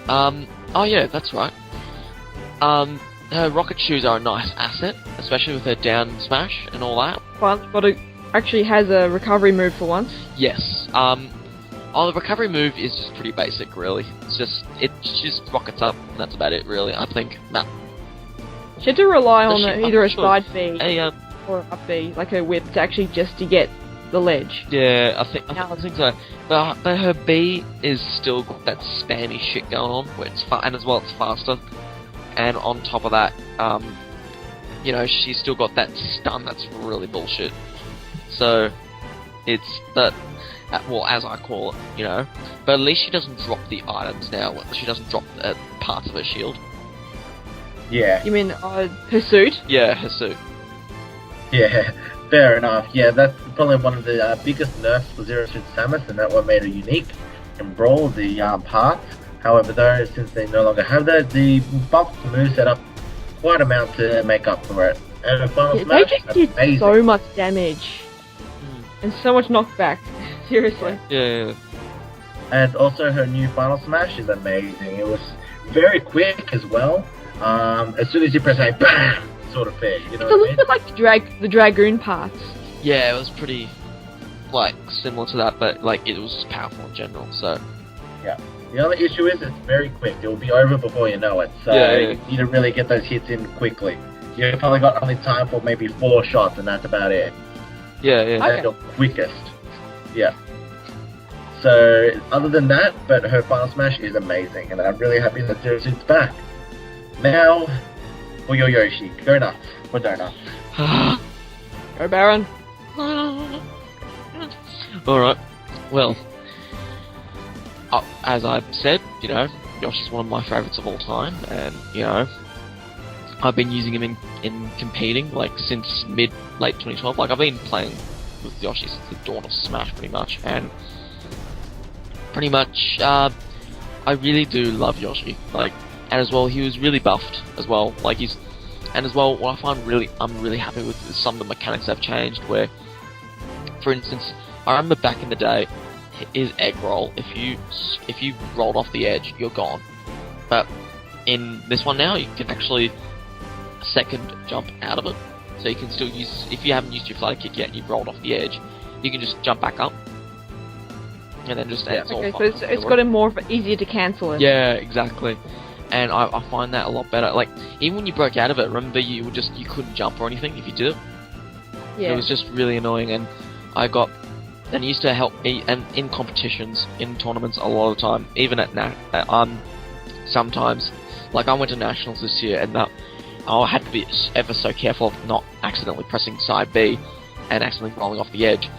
Oh yeah, that's right. Her rocket shoes are a nice asset, especially with her down smash and all that. Finally actually has a recovery move for once. Yes. The recovery move is just pretty basic, really. It just rockets up, and that's about it, really. I think. Nah. She had to rely on Does she? either a Sure. side B Hey, or an up B, like her whip, to actually just to get the ledge. yeah, I think so. But her B is still got that spammy shit going on, where it's and as well it's faster. And on top of that, you know, she's still got that stun that's really bullshit. So, it's that, well, as I call it, you know. But at least she doesn't drop the items now. She doesn't drop parts of her shield. Yeah, You mean her suit? Yeah, her suit. yeah, fair enough. Yeah, that's probably one of the biggest nerfs for Zero Suit Samus, and that's what made her unique in Brawl, the parts. However, though, since they no longer have that, the buffed the moveset up quite a amount to make up for it. And her final Yeah, they smash just is did amazing. so much damage. And so much knockback. Seriously. Yeah. And also her new final smash is amazing. It was very quick as well. As soon as you press A, BAM! Sort of thing. You know It's a what I little mean? bit like the Dragoon parts. Yeah, it was pretty, like, similar to that, but, like, it was just powerful in general, so. The only issue is it's very quick. It will be over before you know it. So Yeah. you need to really get those hits in quickly. You've probably got only time for maybe 4 shots, and that's about it. Yeah. Okay. That's your quickest. Yeah. So other than that, but her final smash is amazing, and I'm really happy that Zero Suit's back. Now, for your Yoshi, go nuts for Donut. Go Barron. Alright, well, as I've said, you know, Yoshi's one of my favourites of all time, and, you know, I've been using him in competing, like, since late 2012. Like, I've been playing with Yoshi since the dawn of Smash, pretty much, and pretty much, I really do love Yoshi, like, and as well, he was really buffed, as well, like, And as well, what I'm really happy with is some of the mechanics have changed. Where, for instance, I remember back in the day, his egg roll. If you rolled off the edge, you're gone. But in this one now, you can actually second jump out of it. So you can still use, if you haven't used your flutter kick yet and you've rolled off the edge, you can just jump back up. And then just it's all okay, so it's got it more easier to cancel it. Yeah, exactly. And I find that a lot better. Like, even when you broke out of it, remember you couldn't jump or anything if you did it? Yeah. It was just really annoying, and it used to help me, and in competitions, in tournaments a lot of the time, even at sometimes, like I went to nationals this year, and I had to be ever so careful of not accidentally pressing side B and accidentally rolling off the edge.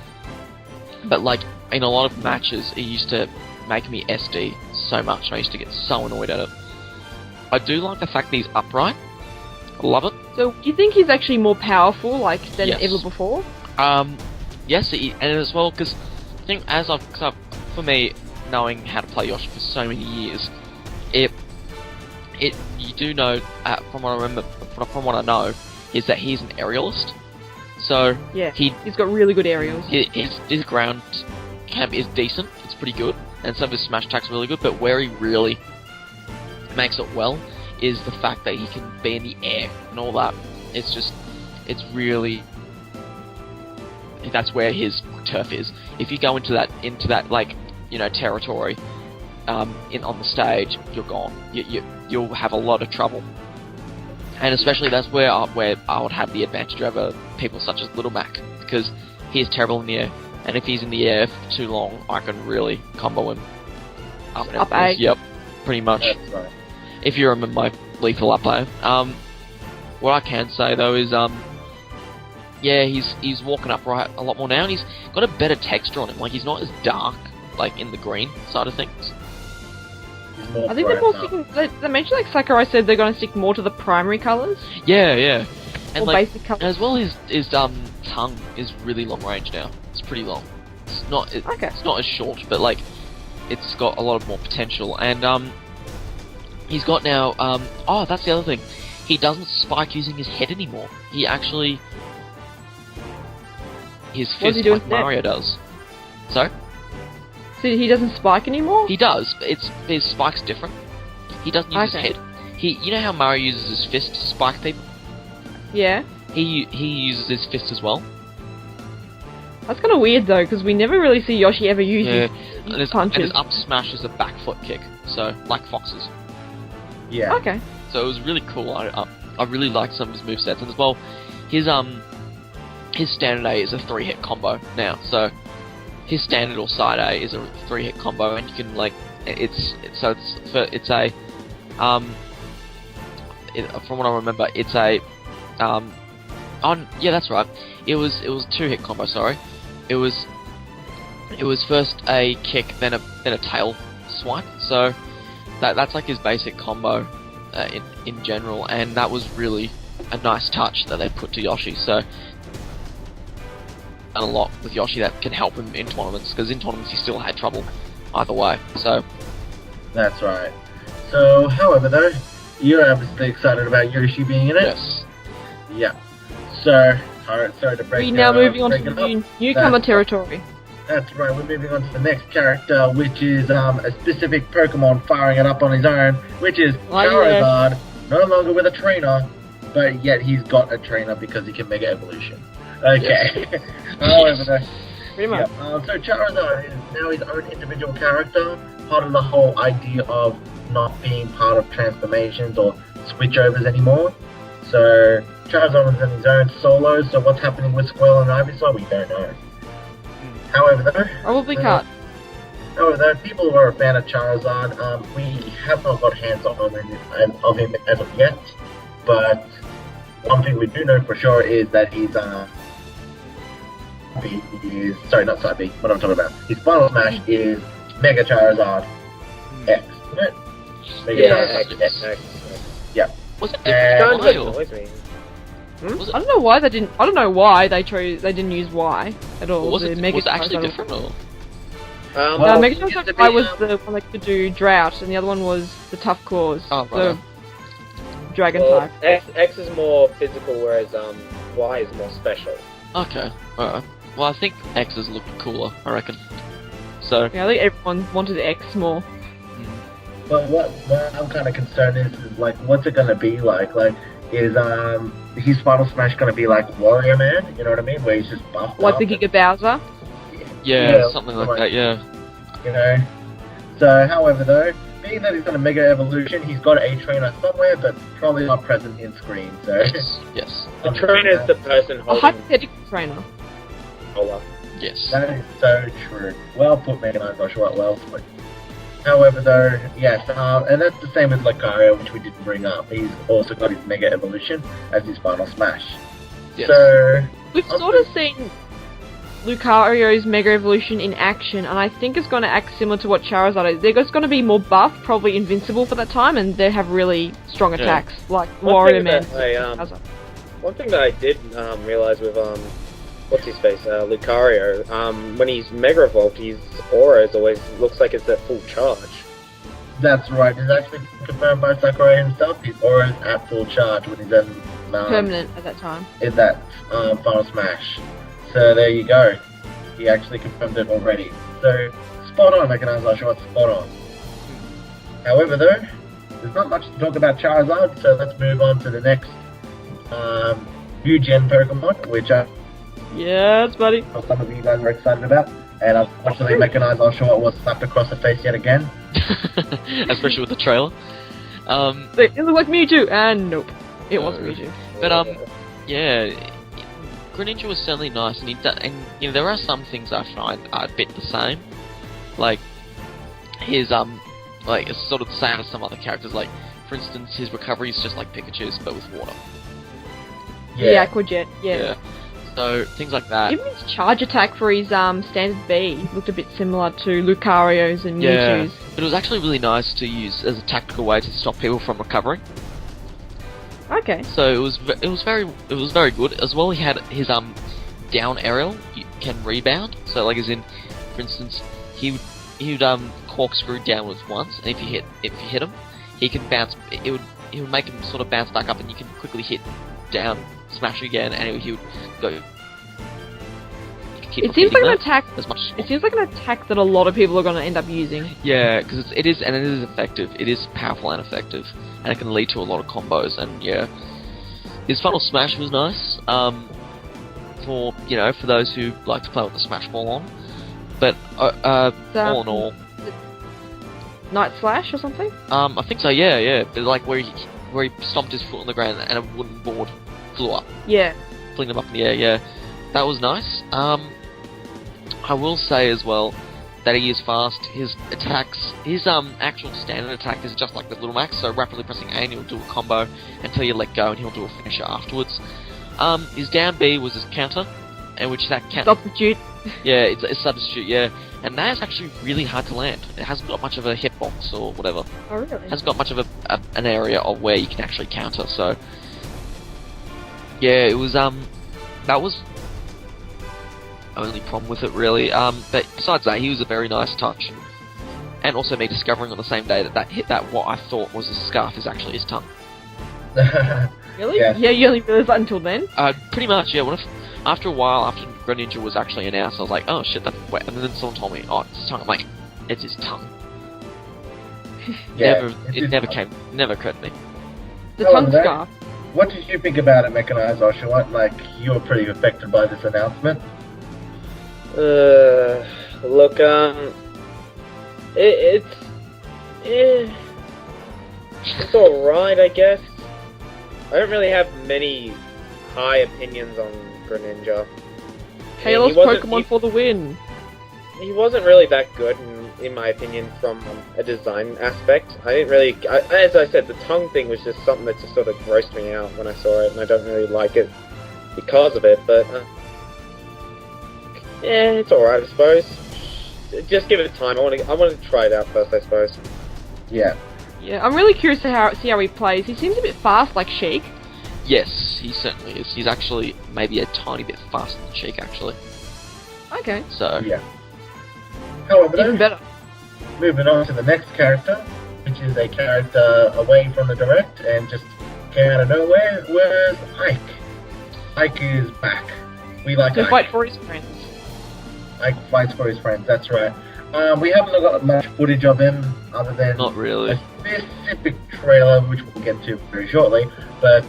But like, in a lot of matches, it used to make me SD so much, and I used to get so annoyed at it. I do like the fact that he's upright. I love it. So, you think he's actually more powerful, than Yes. ever before? Yes, and as well, because I think for me, knowing how to play Yoshi for so many years, you do know, from what I know, is that he's an aerialist. So yeah, he's got really good aerials. His ground camp is decent. It's pretty good, and some of his smash attacks are really good. But where he really makes it well is the fact that he can be in the air and all that. It's really, that's where his turf is. If you go into that territory on the stage, you're gone. You'll have a lot of trouble. And especially that's where I would have the advantage over people such as Little Mac, because he is terrible in the air, and if he's in the air for too long, I can really combo him up A. Yep, pretty much. That's right. If you remember my lethal up A. What I can say though is he's walking upright a lot more now, and he's got a better texture on him. Like, he's not as dark, like in the green side of things. I think they're more sticking. They mentioned, like Sakurai said, they're going to stick more to the primary colours. Yeah. And or like, basic colours. as well, his tongue is really long range now. It's pretty long. It's not as short, but like, it's got a lot of more potential. And he's got now. That's the other thing. He doesn't spike using his head anymore. He actually, his fist like Mario does. So. So he doesn't spike anymore? He does, but his spike's different. He doesn't use his head. You know how Mario uses his fist to spike people? Yeah. He uses his fist as well. That's kind of weird though, because we never really see Yoshi ever use his punches. And his up smash is a back foot kick, so like Fox's. Yeah. Okay. So it was really cool. I really liked some of his movesets, and as well, his standard A is a 3-hit combo now. So his standard or side A is a 3-hit combo, and you can like from what I remember, it's a that's right. It was 2-hit combo. Sorry, it was first a kick, then a tail swipe. So that's like his basic combo in general, and that was really a nice touch that they put to Yoshi. So. And a lot with Yoshi that can help him in tournaments, because in tournaments he still had trouble either way. So that's right. So, however, though, you're obviously excited about Yoshi being in it. Yes. Yeah. So, alright, sorry to break. We're now moving on to newcomer territory. That's right. We're moving on to the next character, which is a specific Pokemon firing it up on his own, which is Charizard. Yeah. No longer with a trainer, but yet he's got a trainer because he can Mega Evolution. Okay. Yes. However, pretty much. Yeah. So Charizard is now his own individual character, part of the whole idea of not being part of transformations or switchovers anymore. So Charizard is in his own solo, so what's happening with Squirrel and Ivysaur, we don't know. However, though... Probably cut. However, though, people who are a fan of Charizard, we have not got hands on him as of yet, but one thing we do know for sure is that he's, sorry, not Side B, what I'm talking about. His final smash is Mega Charizard X, isn't it? Mega Charizard X. Yeah. Was it different? I don't know why they didn't. I don't know why they didn't use Y at all. Was it actually different or? No, Mega Charizard Y was the one that could do Drought, and the other one was the Tough Claws. Oh, right. dragon Well, type. X is more physical, whereas Y is more special. Okay, alright. Well, I think X's look cooler, I reckon. So, Yeah, I think everyone wanted X more. But what I'm kind of concerned is like, what's it gonna be like? Like, is his Final Smash gonna be like Warrior Man? You know what I mean? Where he's just buffed Like up the Giga Bowser. yeah, something like that, yeah. You know. So, however, though, being that he's got a Mega Evolution, he's got a trainer somewhere, but probably not present in screen. So. Yes. The trainer is the person A holding hypothetical trainer. the controller. Yes. That is so true. Well put, MechanisedOshawott, well put. However, though, yes, and that's the same with Lucario, which we didn't bring up. He's also got his Mega Evolution as his Final Smash. Yes. So, We've sort of seen Lucario's Mega Evolution in action, and I think it's going to act similar to what Charizard is. They're just going to be more buff, probably invincible for that time, and they have really strong attacks, like Warrior Man. One thing that I did realize with what's his face, Lucario, when he's Mega Evolved, his aura is always looks like it's at full charge. that's right. It's actually confirmed by Sakurai himself. His aura is at full charge when he's in Permanent at that time. in that Final Smash. So there you go. He actually confirmed it already. So spot on, MechanisedOshawott, spot on. However, though, there's not much to talk about Charizard, so let's move on to the next new gen Pokemon, which Yes, buddy. some of you guys are excited about. And unfortunately, MechanisedOshawott was slapped across the face yet again. Especially with the trailer. It looked like Mewtwo, and nope, it wasn't Mewtwo. But yeah, Greninja was certainly nice, and and you know there are some things I find are a bit the same, like his like it's sort of the same as some other characters. Like for instance, his recovery is just like Pikachu's but with water. The Aqua Jet, yeah. So things like that. Even his charge attack for his standard B looked a bit similar to Lucario's and Yeah, Mewtwo's. but it was actually really nice to use as a tactical way to stop people from recovering. Okay. So it was very good. As well, he had his down aerial can rebound. So like as in, for instance, he would corkscrew downwards once, and if you hit him, he can bounce. It would make him sort of bounce back up, and you can quickly hit down, smash again, and he would go. It seems like an attack. As much. It seems like an attack that a lot of people are going to end up using. Yeah, because it is effective. It is powerful and effective, and it can lead to a lot of combos. And yeah, his Final Smash was nice. For those who like to play with the Smash Ball on. But all in all, Night Slash or something? I think so. Yeah. But like where he stomped his foot on the ground and a wooden board flew up. Yeah. Fling them up in the air. Yeah, that was nice. I will say as well that he is fast. His attacks, his actual standard attack is just like the Little Max, so rapidly pressing A and he'll do a combo until you let go and he'll do a finisher afterwards. His down B was his counter, and which that counter... Substitute. Yeah, it's a substitute, yeah. And that is actually really hard to land. It hasn't got much of a hitbox or whatever. Oh, really? It hasn't got much of an area of where you can actually counter, so... Yeah, it was, that was... only problem with it really. But besides that, he was a very nice touch. And also me discovering on the same day that what I thought was his scarf is actually his tongue. Really? Yes. Yeah, you only realised that until then? Pretty much, yeah. After a while, after Greninja was actually announced, I was like, oh shit, that's wet. And then someone told me, oh, it's his tongue. I'm like, it's his tongue. Yeah, It never occurred to me. The Oh, tongue that- scarf. What did you think about it, MechanisedOshawott? Like, you were pretty affected by this announcement. Look, it's alright, I guess. I don't really have many high opinions on Greninja. Talos Pokemon for the win. He wasn't really that good, in my opinion, from a design aspect. I didn't really... as I said, the tongue thing was just something that just sort of grossed me out when I saw it, and I don't really like it because of it, but... yeah, it's alright, I suppose. Just give it time. I want to try it out first, I suppose. Yeah. Yeah, I'm really curious to see how he plays. He seems a bit fast, like Sheik. Yes, he certainly is. He's actually maybe a tiny bit faster than Sheik, actually. Okay. So... Yeah. However, Even better. moving on to the next character, which is a character away from the direct and just came out of nowhere was Ike. Ike is back. We like To Ike. fight for his friends. Ike fights for his friends, that's right. We haven't got much footage of him other than Not really. a specific trailer, which we'll get to very shortly. But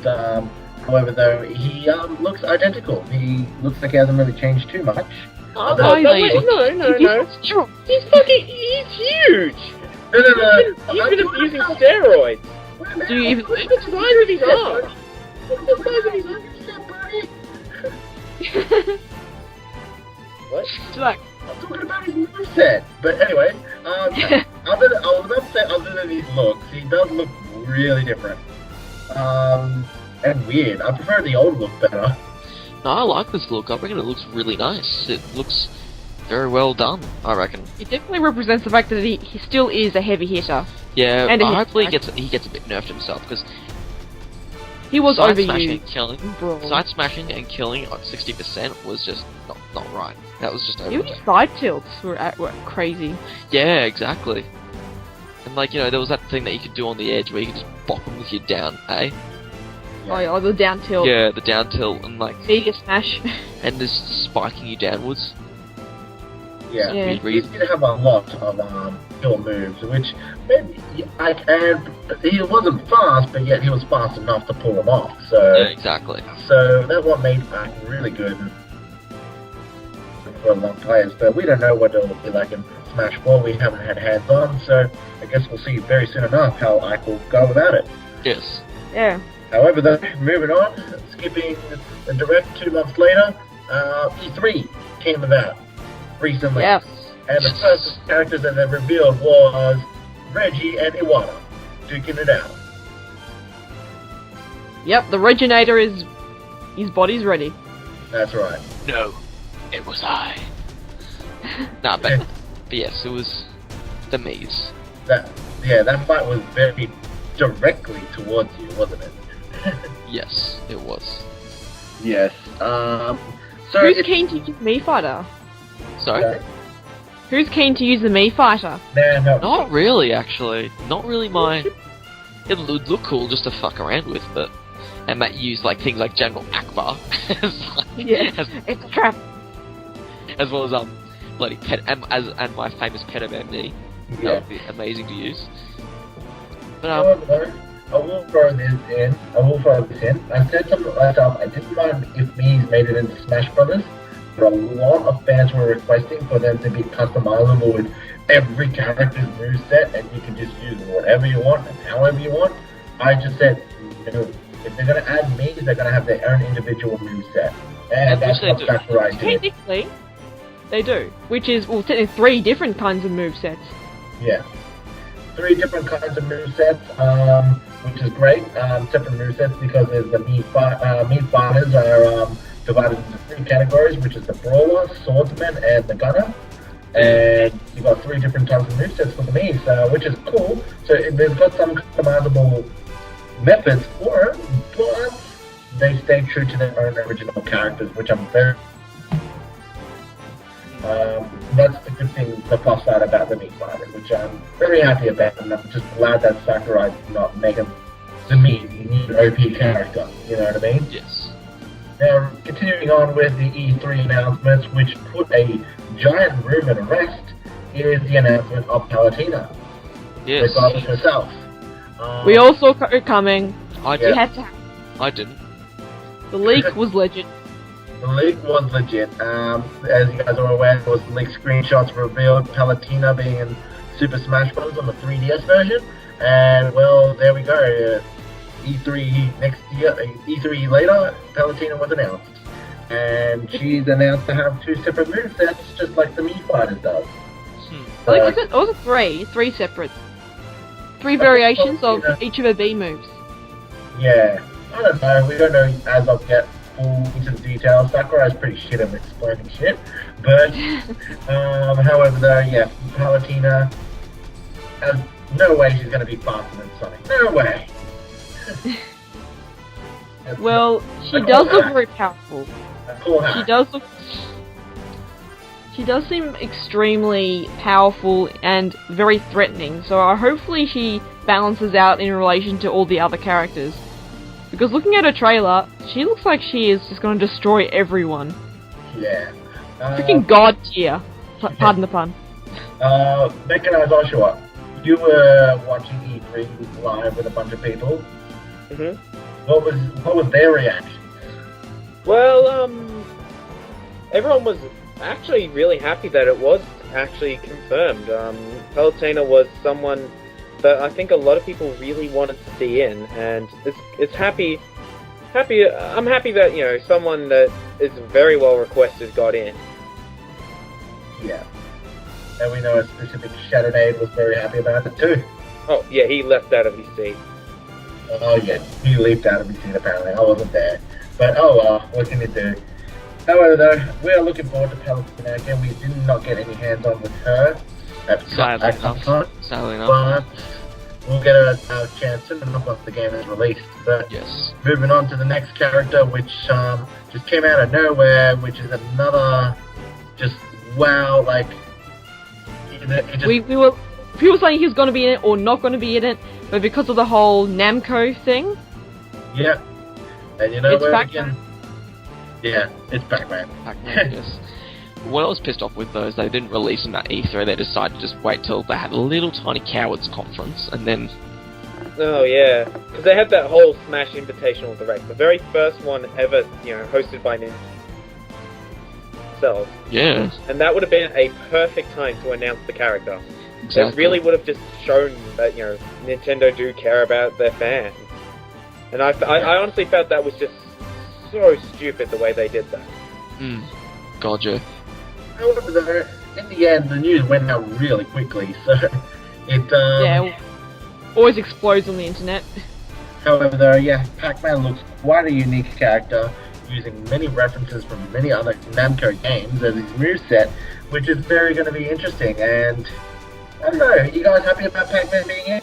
however, though, he looks identical. He looks like he hasn't really changed too much. Oh, no, no, no. He's huge! No. He's been abusing steroids! Do you even... Look at the size of his arm! Look at the size of his arm! What? Like, I'm talking about his moveset. But anyway, I was about to say, other than his looks, he does look really different. And weird. I prefer the old look better. No, I like this look. I reckon it looks really nice. It looks very well done, I reckon. it definitely represents the fact that he still is a heavy hitter. Yeah, And hopefully he gets a bit nerfed himself, because He was side smashing overused. and killing, Brawl. side smashing and killing at 60% was just not right. That was just Even overdone. side tilts were crazy. Yeah, exactly. And like, there was that thing that you could do on the edge where you could just bop him with your down, eh? Oh, the down tilt. Yeah, the down tilt and like, Media smash. and just spiking you downwards. Yeah. Yeah. He did have a lot of kill moves, which maybe he wasn't fast, but yet he was fast enough to pull them off. So Yeah, exactly. So that's what made Ike really good for a long players. But we don't know what it'll be like in Smash 4. We haven't had hands on, so I guess we'll see very soon enough how Ike will go without it. Yes. Yeah. However, though, moving on, skipping the direct 2 months later, E3 came about recently. Yes. And the first characters that they revealed was Reggie and Iwata duking it out. Yep, the Reginator is... his body's ready. That's right. No, it was I. Nah, but yes, it was the Mii's. That fight was very directly towards you, wasn't it? Yes, it was. Yes. So Who's keen to use the Mii Fighter? Sorry? Who's keen to use the Mii Fighter? No. Not really, actually. Not really my... It would look cool just to fuck around with, but... And that used like things like General Akbar It's a trap. as well as bloody pet and my famous pet of MD. That Yeah. would be amazing to use. But However, I will throw this in. I said something myself. I didn't mind if Mii's made it into Smash Brothers, but a lot of fans were requesting for them to be customizable with every character's moveset, and you can just use whatever you want and however you want. I just said, no. If they're going to add Mii's, they're going to have their own individual moveset. And that's what Sakurai did. Technically, they do. Which is, well, technically 3 different kinds of movesets. Yeah. 3 different kinds of movesets, which is great. Separate movesets because there's the Mii fighters are divided into 3 categories, which is the Brawler, Swordsman, and the Gunner. And you've got 3 different types of movesets for the Mii's, which is cool. So they've got some customizable methods for it, but they stay true to their own original characters, which I'm very... that's the good thing, the plus side about the Mii fighter, which I'm very happy about, and I'm just glad that Sakurai did not make him the new OP character, you know what I mean? yes. Now, continuing on with the E3 announcements, which put a giant room at rest, is the announcement of Palutena. Yes. Regardless herself. We all saw it coming. I We did. had to. I didn't. The leak was legit. The leak was legit. As you guys are aware, there was leaked screenshots revealed Palutena being in Super Smash Bros. On the 3DS version. And, well, there we go. E3 next year, E3 later, Palutena was announced. And she's announced to have 2 separate movesets, just like the Mii Fighter does. I think it was 3 separate. 3 variations of Yeah. each of her B moves. Yeah, I don't know. We don't know as of yet full into the details. Sakurai's pretty shit at explaining shit. But, however, though, yeah, Palutena has no way she's going to be faster than Sonic. No way. Well, she does look very powerful. Cool hack. She does seem extremely powerful and very threatening, so hopefully she balances out in relation to all the other characters. Because looking at her trailer, she looks like she is just going to destroy everyone. Yeah. Freaking god tier. Pardon the pun. MechanisedOshawott, you were watching E3 live with a bunch of people. Mhm. What was their reaction? Well, everyone was actually really happy that it was actually confirmed. Palutena was someone that I think a lot of people really wanted to see in, and it's happy. I'm happy that someone that is very well requested got in. Yeah. And we know a specific Shadownade was very happy about it too. Oh yeah, he leapt out of his seat. Oh yeah, he leaped out of his seat apparently. I wasn't there. But oh well, what can you do? However though, we are looking forward to Palutena again. We did not get any hands-on with her at Sadly Comic-Con, enough. but we'll get a chance soon enough once the game is released. But Yes. moving on to the next character, which just came out of nowhere, which is another just wow, like it just, We were people saying he was going to be in it or not going to be in it, but because of the whole Namco thing, yeah. And you know It's where Pac-Man. again? Yeah, it's Pac-Man. Pac-Man, yes. What I was pissed off with though is they didn't release them at E3. They decided to just wait till they had a little tiny cowards conference, and then Oh yeah, because they had that whole Smash Invitational Direct, the very first one ever, hosted by Nintendo themselves, yeah, and that would have been a perfect time to announce the character. exactly. It really would have just shown that Nintendo do care about their fans, and I honestly felt that was just so stupid the way they did that. God, yeah. However, though, in the end, the news went out really quickly, so it yeah, always explodes on the internet. However, though, yeah, Pac-Man looks quite a unique character, using many references from many other Namco games as his moveset, which is very going to be interesting. And I don't know, you guys happy about Pac-Man being here?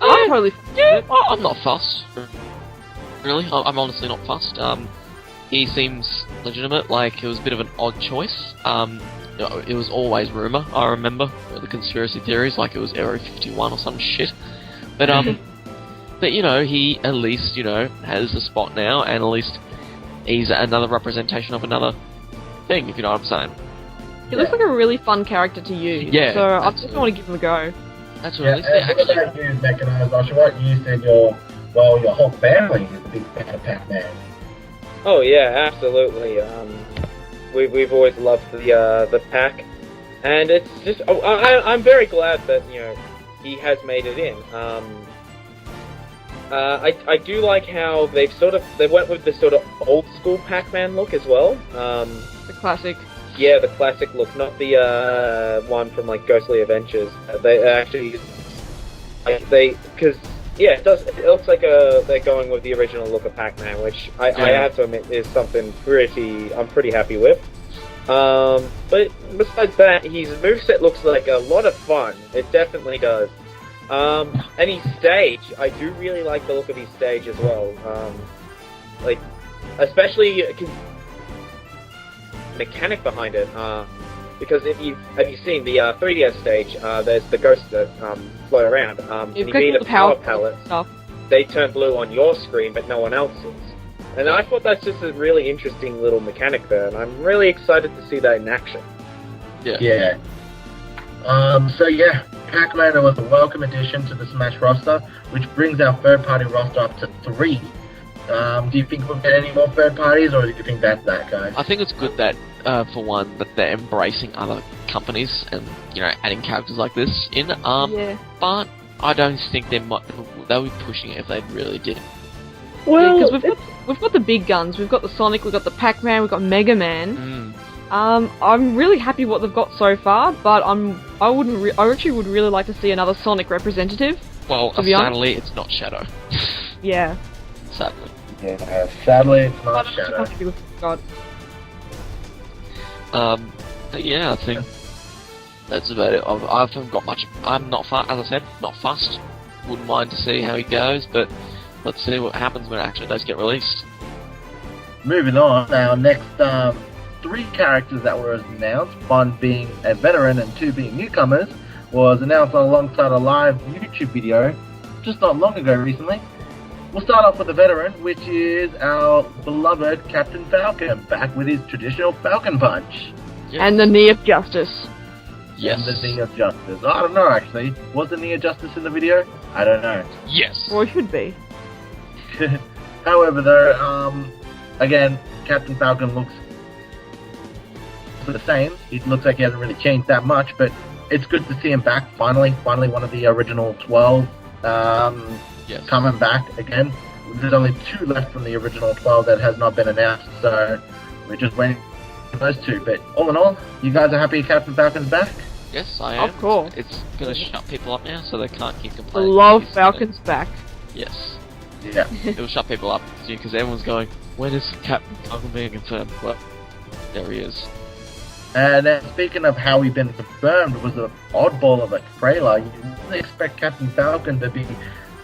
I'm totally I'm not fussed. Really, I'm honestly not fussed. He seems legitimate. Like, it was a bit of an odd choice. It was always rumor. I remember the conspiracy theories, like it was Area 51 or some shit. But but he at least has a spot now, and at least he's another representation of another thing. If you know what I'm saying. He looks like a really fun character to use. Yeah, So I just absolutely. want to give him a go. That's what Yeah, at least they and what actually. about you, MechanisedOshawott? You said your whole family is a big fan of Pac-Man. Oh yeah, absolutely. We've always loved the pack, and it's just I'm very glad that he has made it in. I do like how they went with the sort of old school Pac-Man look as well. The classic. Yeah, the classic look, not the one from like Ghostly Adventures. They actually because it does. It looks like they're going with the original look of Pac-Man, which I have to admit is something I'm pretty happy with. But besides that, his moveset looks like a lot of fun. It definitely does. And his stage, I do really like the look of his stage as well. Like, especially mechanic behind it. Because have you seen the 3DS stage? There's the ghosts that float around. And You've you got need the a power power pellet. stuff. They turn blue on your screen, but no one else's. And I thought that's just a really interesting little mechanic there, and I'm really excited to see that in action. Yeah. So yeah, Pac-Man was a welcome addition to the Smash roster, which brings our third-party roster up to 3. Do you think we'll get any more third parties, or do you think that's that, guys? I think it's good that, for one, that they're embracing other companies and adding characters like this in. Yeah. But I don't think they'll be pushing it if they really did. Well, because we've got the big guns. We've got the Sonic. We've got the Pac-Man. We've got Mega Man. I'm really happy what they've got so far, but I actually would really like to see another Sonic representative. Well, to be honest. sadly, it's not Shadow. Yeah. Sadly. Yeah, sadly it's not I'm Shadow. happy with God. But yeah, I think that's about it. I haven't got much. I'm not as I said, not fussed. Wouldn't mind to see how he goes, but let's see what happens when it actually does get released. Moving on, our next 3 characters that were announced, one being a veteran and 2 being newcomers, was announced alongside a live YouTube video just not long ago recently. we'll start off with the veteran, which is our beloved Captain Falcon, back with his traditional Falcon punch. Yes. And the knee of justice. Yes. And the knee of justice. I don't know, actually. Was the knee of justice in the video? I don't know. Yes. Or it should be. However, though, again, Captain Falcon looks the same. It looks like he hasn't really changed that much, but it's good to see him back, finally one of the original 12 Yes. coming back again. There's only 2 left from the original 12 that has not been announced, so we're just waiting for those 2. But all in all, you guys are happy Captain Falcon's back? Yes, I am. Of course. It's gonna shut people up now, so they can't keep I complaining. love He's Falcon's back. Yes. Yeah. It will shut people up, because everyone's going, when is Captain Falcon being confirmed? Well, there he is. And then speaking of how we've been confirmed, was an oddball of a trailer. You wouldn't expect Captain Falcon to be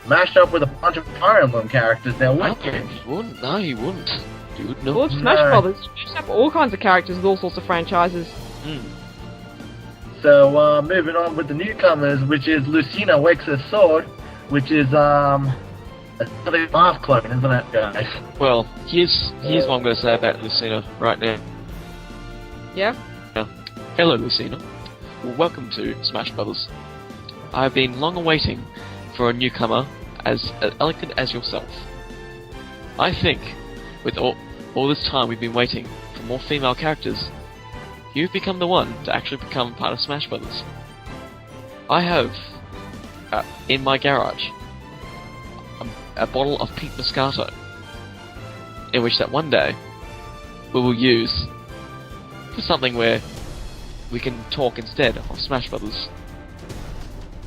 mashed up with a bunch of Fire Emblem characters now, would you? He wouldn't. No, he wouldn't. Dude, no. Well, it's Smash No. Brothers. You just have all kinds of characters with all sorts of franchises. Mm. So, moving on with the newcomers, which is Lucina Wakes Her Sword, which is, another Marth clone, isn't it, guys? Well, here's what I'm going to say about Lucina right now. Yeah? Hello, Lucina. Well, welcome to Smash Brothers. I've been long awaiting for a newcomer as elegant as yourself. I think, with all this time we've been waiting for more female characters, you've become the one to actually become part of Smash Brothers. I have, in my garage, a bottle of pink Moscato, in which that one day we will use for something where we can talk instead of Smash Brothers.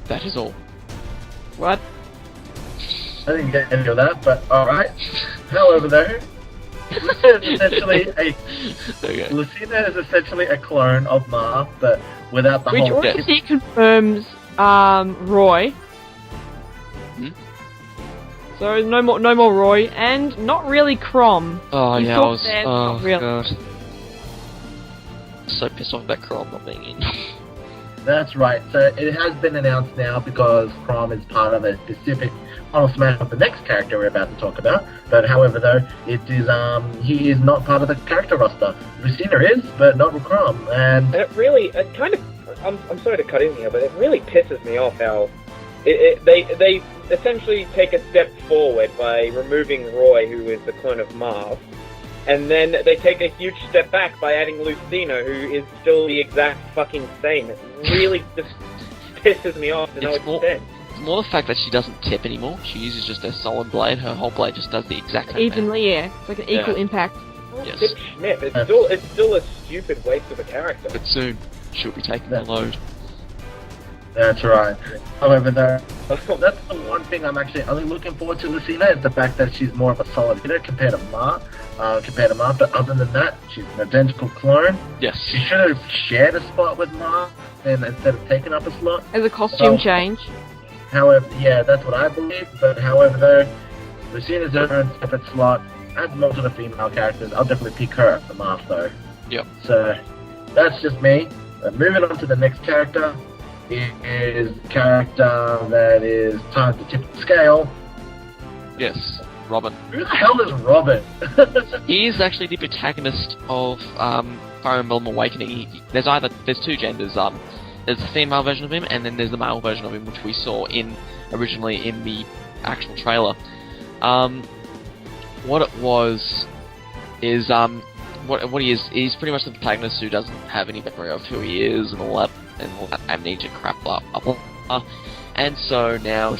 That is all. What? I didn't get any of that, but alright. However, though, Lucina is essentially a clone of Marth, but without the Which whole... already confirms Roy. Hmm? So no more Roy, and not really Crom. Oh He's yeah, talked I was. there, Oh not really. god. So pissed off about Crom not being in. That's right. So it has been announced now because Crom is part of a specific Final Smash of the next character we're about to talk about. But however, though, it is he is not part of the character roster. Lucina is, but not with Crom. And it kind of, I'm sorry to cut in here, but it really pisses me off how they essentially take a step forward by removing Roy, who is the clone of Marth, and then they take a huge step back by adding Lucina, who is still the exact fucking same. It really just pisses me off to no extent. It's more the fact that she doesn't tip anymore. She uses just a solid blade. Her whole blade just does the exact same thing. Evenly, yeah. It's like an equal impact. Yes. Tip Schmip. It's still a stupid waste of a character. But soon, she'll be taking the load. that's right. However, though, that's the one thing I'm actually only looking forward to Lucina is the fact that she's more of a solid hitter compared to Marth. But other than that, she's an identical clone. Yes. She should have shared a spot with Marth and instead of taking up a slot. As a costume Well, change. However, yeah, that's what I believe. But however, though, Lucina's her own separate slot. As most of the female characters, I'll definitely pick her at the Marth, though. Yep. So that's just me. Moving on to the next character. It is a character that is time to tip the scale. Yes. Robin. Who the hell is Robin? He is actually the protagonist of Fire Emblem Awakening. There's 2 genders. There's the female version of him, and then there's the male version of him, which we saw originally in the actual trailer. What it was is what he is. He's pretty much the protagonist who doesn't have any memory of who he is and all that amnesia crap, blah blah blah. And so now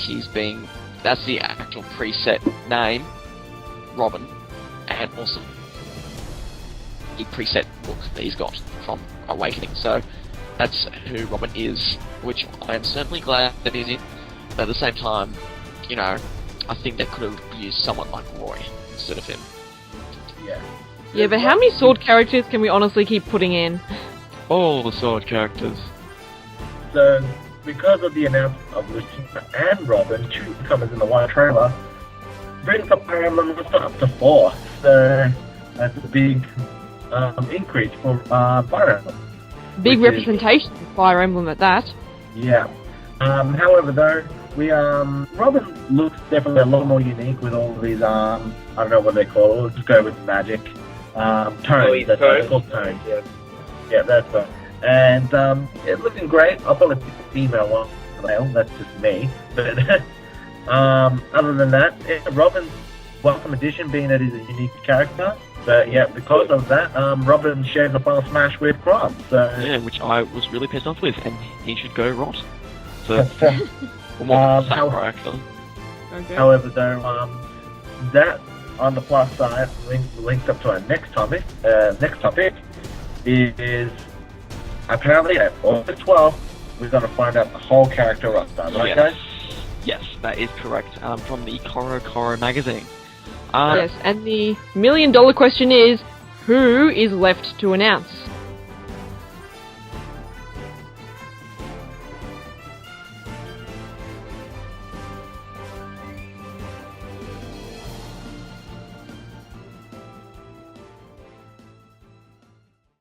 that's the actual preset name, Robin, and also the preset book that he's got from Awakening. So that's who Robin is, which I am certainly glad that he's in. But at the same time, I think they could have used someone like Roy instead of him. Yeah. Yeah, but how many sword characters can we honestly keep putting in? All the sword characters. So, because of the announcement of Lucina and Robin, 2 newcomers in the one trailer, brings the Fire Emblem roster up to 4. So, that's a big increase for Fire Emblem. Big Which is- representation of Fire Emblem at that. Yeah. However, though, Robin looks definitely a lot more unique with all of these, I don't know what they call it, we'll just go with magic, tones, that's what they're called, tones. Yeah, that's right. And, it's looking great. I'll probably pick the female one, male, that's just me, but, other than that, Robin's welcome addition, being that he's a unique character. But yeah, because of that, Robin shared the final smash with Crop. So yeah, which I was really pissed off with, and he should go rot. So, actually. Okay. However, though, that on the plus side links up to our next topic. Next topic is apparently at August 12th, we're going to find out the whole character roster, right, guys? Yes, that is correct. From the Koro magazine. Yes, and the $1 million question is, who is left to announce?